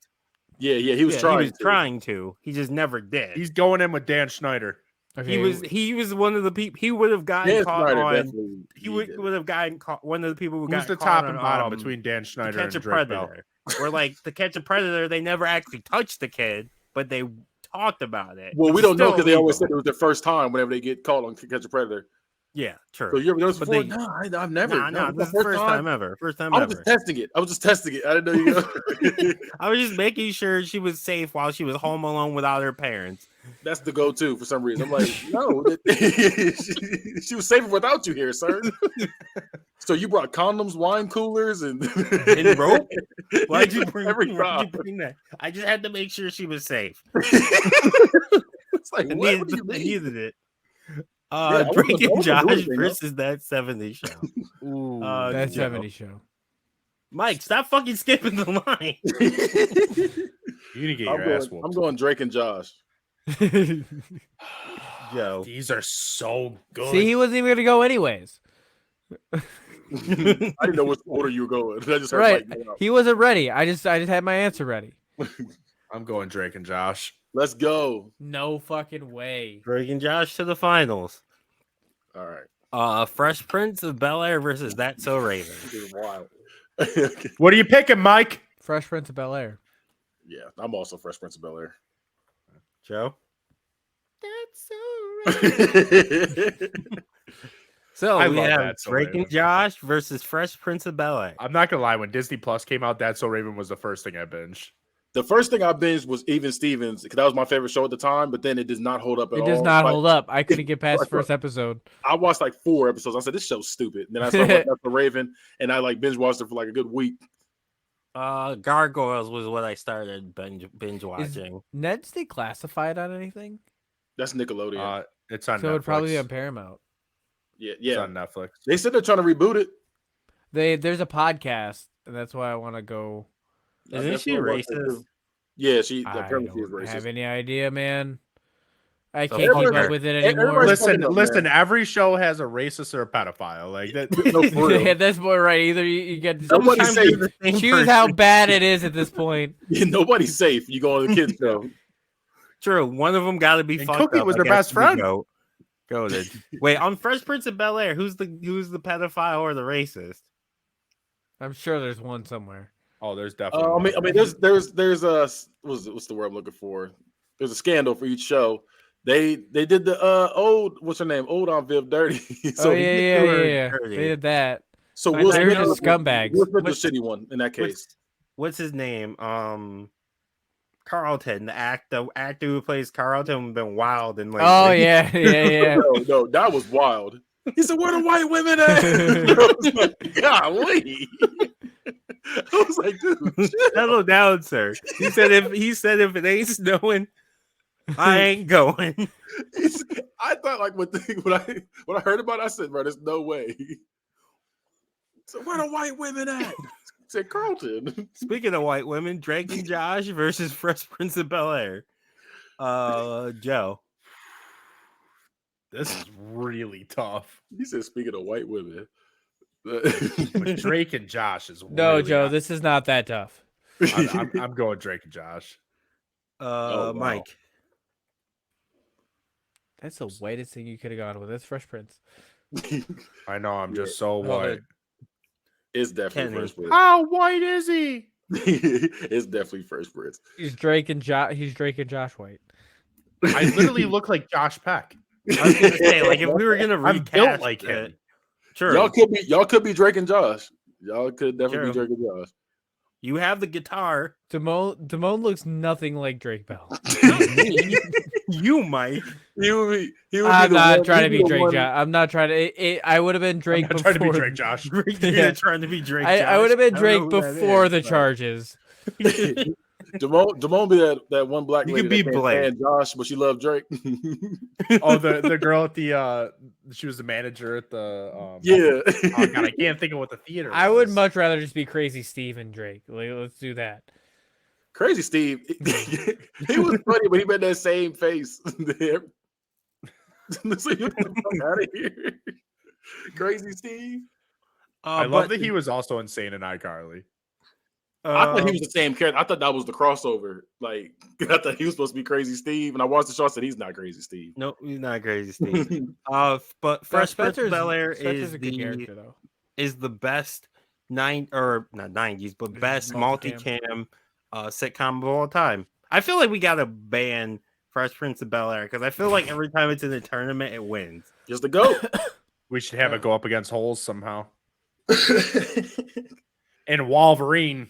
Yeah, he was trying. He was trying to. He just never did. He's going in with Dan Schneider. Okay, He was one of the people. He would have gotten Dan caught Snyder on. definitely. He would have gotten caught. One of the people who Who's got the caught top on, and bottom between Dan To Schneider Catch and a Drake Bell? Predator. Or like To Catch a Predator, they never actually touched the kid, but they talked about it. Well, we It's don't know still because they always illegal. said it was their first time whenever they get caught on Catch a Predator. Yeah, true. So you ever noticed But before? they- No, I've never. No, it's this is my the first time ever. First time I was ever. just testing it. I didn't know you know. I was just making sure she was safe while she was home alone without her parents. That's the go-to for some reason. I'm like, no, she was safer without you here, sir. So you brought condoms, wine coolers, and rope? Why'd you bring time. that? I just had to make sure she was safe. It's like, I what do you I mean? needed it. I Drake wasn't and doing Josh anything, though. versus That 70s Show. Ooh, that Joe. 70 show. Mike, stop fucking skipping the line. you need to get your ass I'm whooped. going Drake and Josh. Joe. These are so good. See, he wasn't even gonna go anyways. I didn't know which order you were going. I just heard Right? Mike go out. He wasn't ready. I just had my answer ready. I'm going Drake and Josh. Let's go. No fucking way. Drake and Josh to the finals. All right. Fresh Prince of Bel-Air versus That's So Raven. This is wild. What are you picking, Mike? Fresh Prince of Bel Air. Yeah, I'm also Fresh Prince of Bel-Air. Joe? That's So I we love have That's So Drake and Raven. Josh versus Fresh Prince of Bel-Air. I'm not gonna lie. When Disney Plus came out, That's So Raven was the first thing I binged. The first thing I binged was Even Stevens because that was my favorite show at the time, but then it does not hold up at It all. does not Like, hold up. I couldn't get past the first episode. I watched like 4 episodes. I said, this show's stupid. And then I started watching That's the Raven, and I like binge watched it for like a good week. Gargoyles was what I started binge Is watching. Ned's declassified on anything? That's Nickelodeon. It's on So Netflix. it would probably be on Paramount. yeah, It's yeah. on Netflix. They said they're trying to reboot it. There's a podcast, and that's why I want to go. Isn't That's she what I watched it racist? too. Yeah, she I apparently she is don't have racist. any idea, man. I So can't fuck keep her. up with it Everybody's anymore. fucking up, Listen. man. Every show has a racist or a pedophile. Like that. No, for real. At this point, right? Either you get Nobody's Sometimes safe. they're the same choose how person. bad it is at this point. Yeah, nobody's safe. You go on the kids show. True. One of them got to be And fucked Cookie up. was I their guess, best to the friend. goat. Goated. Wait, on Fresh Prince of Bel-Air, who's the pedophile or the racist? I'm sure there's one somewhere. Oh, there's definitely. I mean, there's a what's the word I'm looking for? There's a scandal for each show. They did the old what's her name? Old on Viv Dirty. So yeah. dirty. They did that. So I Will thought They're you just were- scumbags. Will Smith was the shitty one in that case. What's his name? Carlton, the actor who plays Carlton, been wild and like. Oh yeah. No, that was wild. He said, "Where the white women at?" I was like, golly. I was like, dude, Settle down, sir. He said if it ain't snowing, I ain't going. I thought like when I heard about it, I said, bro, there's no way. So where the white women at? I said Carlton. Speaking of white women, Drake and Josh versus Fresh Prince of Bel-Air. Joe. This is really tough. He said, speaking of white women. But Drake and Josh is No, really Joe, hot. this is not that tough. I'm going Drake and Josh. wow. Mike. That's the whitest thing you could have gone with. It's Fresh Prince. I know. I'm just so Well, white. It's definitely Kenny. First Prince. How white is he? It's definitely First Prince. He's Drake and Josh White. I literally look like Josh Peck. I was gonna say, like, if we were gonna I'm recast built like it, him. sure. Y'all could be Drake and Josh. Y'all could definitely Sure. be Drake and Josh. You have the guitar. Damone looks nothing like Drake Bell. You, Mike. He would be I'm the not one- trying to he'd be the Drake. one- I'm not trying to. I would have been Drake I'm not before. trying to be Drake Josh. You're trying to be Drake. I would have been Josh. I Drake don't know who that before is, the but- charges. Damone be that one black You lady could be that can't Blake. stand Josh, but she loved Drake. Oh, the girl at the she was the manager at the Yeah. Oh god, I can't think of what the theater. I would was. much rather just be Crazy Steve and Drake. Like, let's do that. Crazy Steve. He was funny, but he made that same face. So you get the fuck out of here. Crazy Steve. I love that he was also insane in iCarly. I thought he was the same character. I thought that was the crossover. Like I thought he was supposed to be Crazy Steve, and I watched the show. I said he's not Crazy Steve. No, he's not Crazy Steve. But Fresh Prince of Bel-Air Spencer's a good character, though. is the best not 90s, but best multicam sitcom of all time. I feel like we gotta ban Fresh Prince of Bel-Air because I feel like every time it's in the tournament, it wins. Just the goat. We should have it go up against Holes somehow. And Wolverine.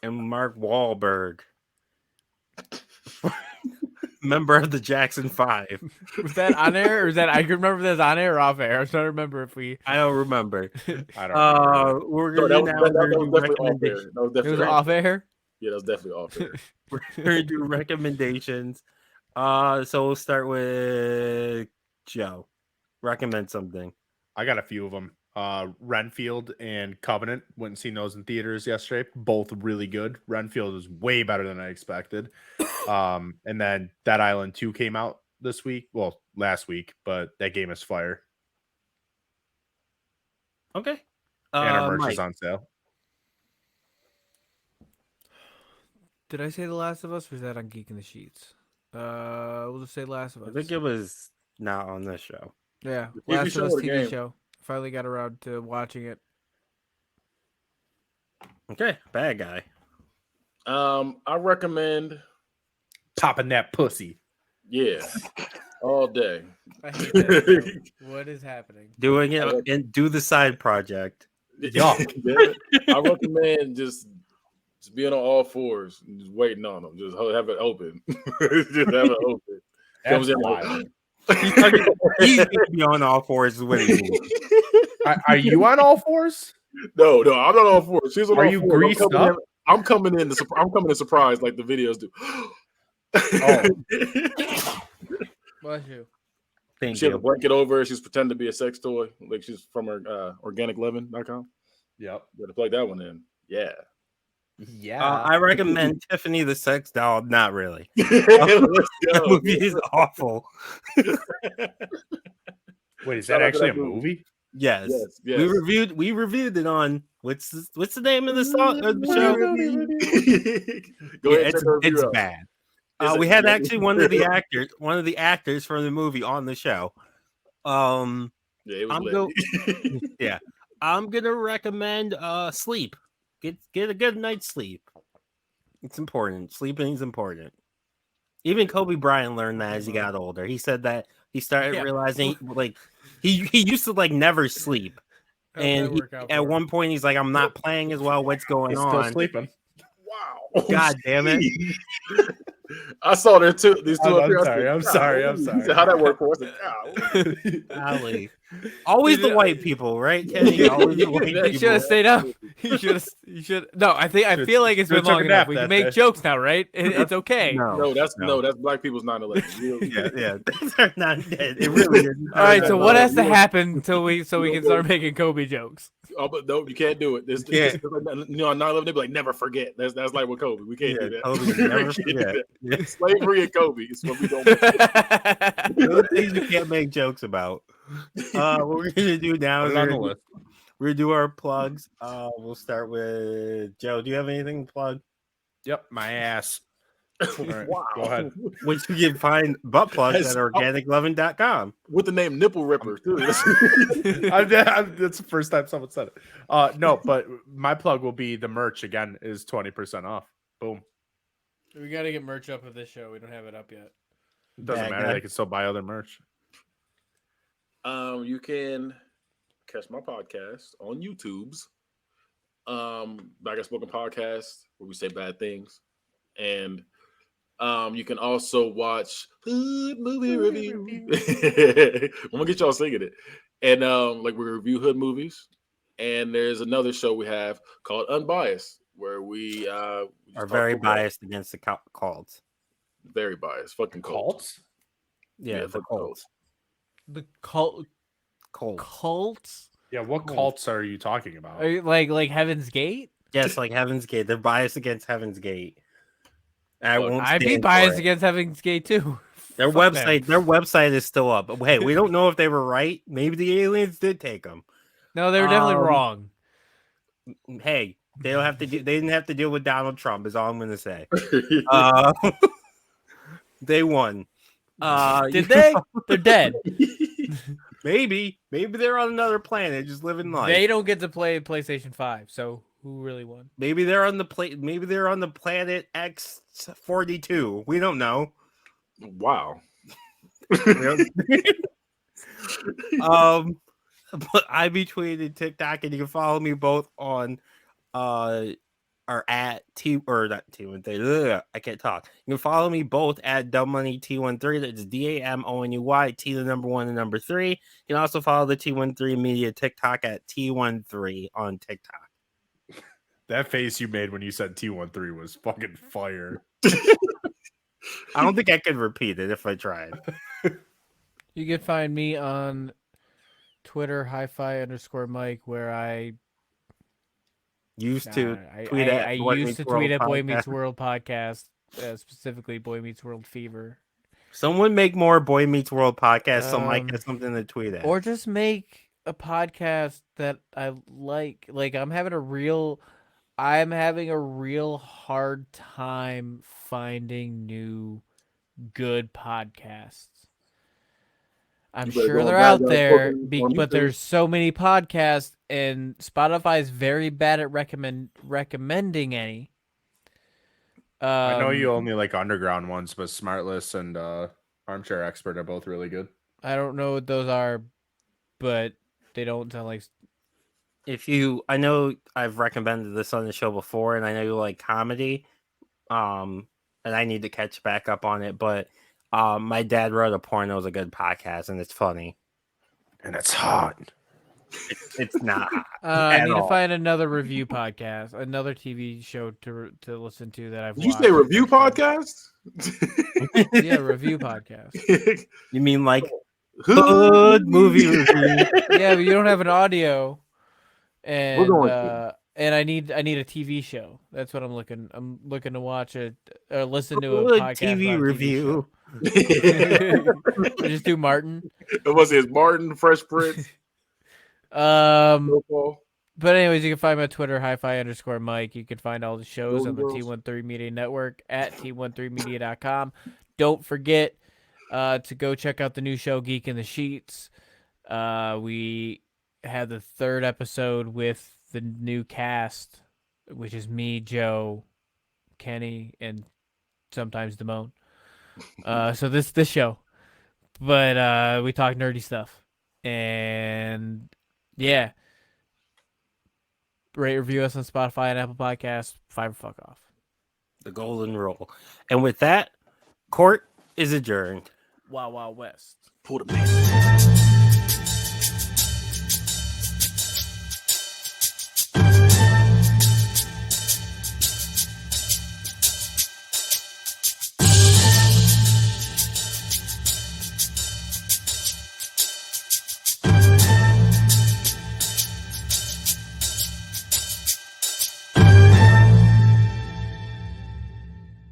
And Mark Wahlberg, member of the Jackson 5. Was that on air, or is that I can remember if that's on air or off air? I was trying to remember if we. I don't remember. I don't know. We're No, gonna that now was do definitely off air. recommendations. That was It definitely was off air. Yeah, that was definitely off air. We're gonna do recommendations. So we'll start with Joe. Recommend something. I got a few of them. Renfield and Covenant. Went and seen those in theaters yesterday. Both really good. Renfield was way better than I expected. And then Dead Island 2 came out this week. Well, last week, but that game is fire. Okay. And our merch Mike. is on sale. Did I say The Last of Us, or is that on Geek in the Sheets? We'll just say Last of I Us. think it was not on this show. Yeah, TV Last show of Us or the TV game? show. Finally got around to watching it. Okay, bad guy. I recommend, Popping that pussy. yeah, all day. I hate that show. What is happening? Doing it and do the side project. Yeah. I recommend just being on all fours and just waiting on them. Just have it open. Just have it open. Comes That's in like, wild. He's gonna be on all fours is what he means. Are you on all fours? no, I'm not on all fours. She's on Are all you fours. greased up? I'm coming in surprised like the videos do. Bless you. Thank She had a you. blanket over her. She's pretending to be a sex toy. Like she's from her organicliving.com. Yep. You gotta plug that one in. Yeah. Yeah. I recommend Tiffany the Sex Doll. Not really. Let's That go. movie is awful. Wait, is Shout that out to actually that a movie. movie? Yes. Yes. We reviewed it on what's the name of the song of the show? Go Yeah, ahead and check the review it's out. bad. We had actually one of the actors from the movie on the show. Yeah, it was lit. Yeah, I'm gonna recommend sleep. Get a good night's sleep. It's important. Sleeping is important. Even Kobe Bryant learned that as he got older. He said that he started realizing like he used to like never sleep. And at one point he's like, I'm not playing as well. What's going on? Still sleeping. Wow. God damn it. I saw there too. These two up here. I'm sorry. How that work for us? Golly. Always the white people, right, Kenny? Always the white people. You should have stayed up. You should. No, I feel like it's been long enough. We can make jokes now, right? It's okay. No, that's black people's 9/11. Yeah, they're not dead. It really is. All right, so what has to happen until we can start making Kobe jokes? Oh, but no, you can't do it. This, on 9/11, they be like, never forget. That's like with Kobe. We can't do that. Kobe, never forget. Yeah. Slavery and Kobe is what we don't. Those things you can't make jokes about. What we're gonna do now is we're gonna do our plugs. We'll start with Joe. Do you have anything to plug? Yep, my ass. Right, wow. Go ahead. Which you can find butt plugs at organicloving.com. With the name Nipple Ripper, too. That's the first time someone said it. No, but my plug will be the merch again is 20% off. Boom. We got to get merch up with this show. We don't have it up yet. It doesn't matter. They can still buy other merch. You can catch my podcast on YouTube's Back at Spoken Podcast, where we say bad things. And you can also watch Hood Movie Review. I'm gonna get y'all singing it. And like we review Hood movies. And there's another show we have called Unbiased, where we are very biased against the cults. Very biased. Fucking cults. Yeah, the cults. The cults. Yeah, what cults are you talking about? Are you like Heaven's Gate? Yes, like Heaven's Gate. They're biased against Heaven's Gate. I'd be biased against Heaven's Gate too. Their website is still up. But hey, we don't know if they were right. Maybe the aliens did take them. No, they were definitely wrong. Hey, they didn't have to deal with Donald Trump. Is all I'm gonna say. They won. Did they? They're dead. Maybe they're on another planet, just living life. They don't get to play PlayStation 5, so who really won? Maybe they're on the Maybe they're on the planet X42. We don't know. Wow. But I be tweeting TikTok, and you can follow me both on or at not T13. I can't talk. You can follow me both at Dumbmoney T13. That's DAMONUY T the number 1 and number 3. You can also follow the T13 Media TikTok at T13 on TikTok. That face you made when you said T13 was fucking fire. I don't think I could repeat it if I tried. You can find me on Twitter, hi-fi_Mike, where I used to tweet at Boy Meets World podcast, specifically Boy Meets World Fever. Someone make more Boy Meets World podcasts so Mike has something to tweet at. Or just make a podcast that I like. Like I'm having a real hard time finding new good podcasts. I'm sure they're out there, but there's so many podcasts, and Spotify is very bad at recommending any. I know you only like underground ones, but Smartless and Armchair Expert are both really good. I don't know what those are, but they don't sound like. I know I've recommended this on the show before, and I know you like comedy, and I need to catch back up on it, but. My Dad Wrote a Porno is a good podcast, and it's funny. And it's hot. It's not hot. I need to find another review podcast, another TV show to listen to that I've watched. Did you say review podcast? Yeah, review podcast. You mean like Hood movie review? Yeah, but you don't have an audio. And and I need a TV show. That's what I'm looking. I'm looking to watch it or listen to a podcast TV review. Just do Martin. It was his Martin, Fresh Prince. I But anyways, you can find me on Twitter, hi-fi_Mike. You can find all the shows on the Girls. T13 Media Network at t13media.com. Don't forget to go check out the new show, Geek in the Sheets. We had the 3rd episode with the new cast, which is me, Joe, Kenny, and sometimes Damone. So this show. But we talk nerdy stuff. And yeah. Rate, review us on Spotify and Apple Podcasts. 5 or fuck off. The golden rule. And with that, court is adjourned. Wild Wild West. Pull the pants.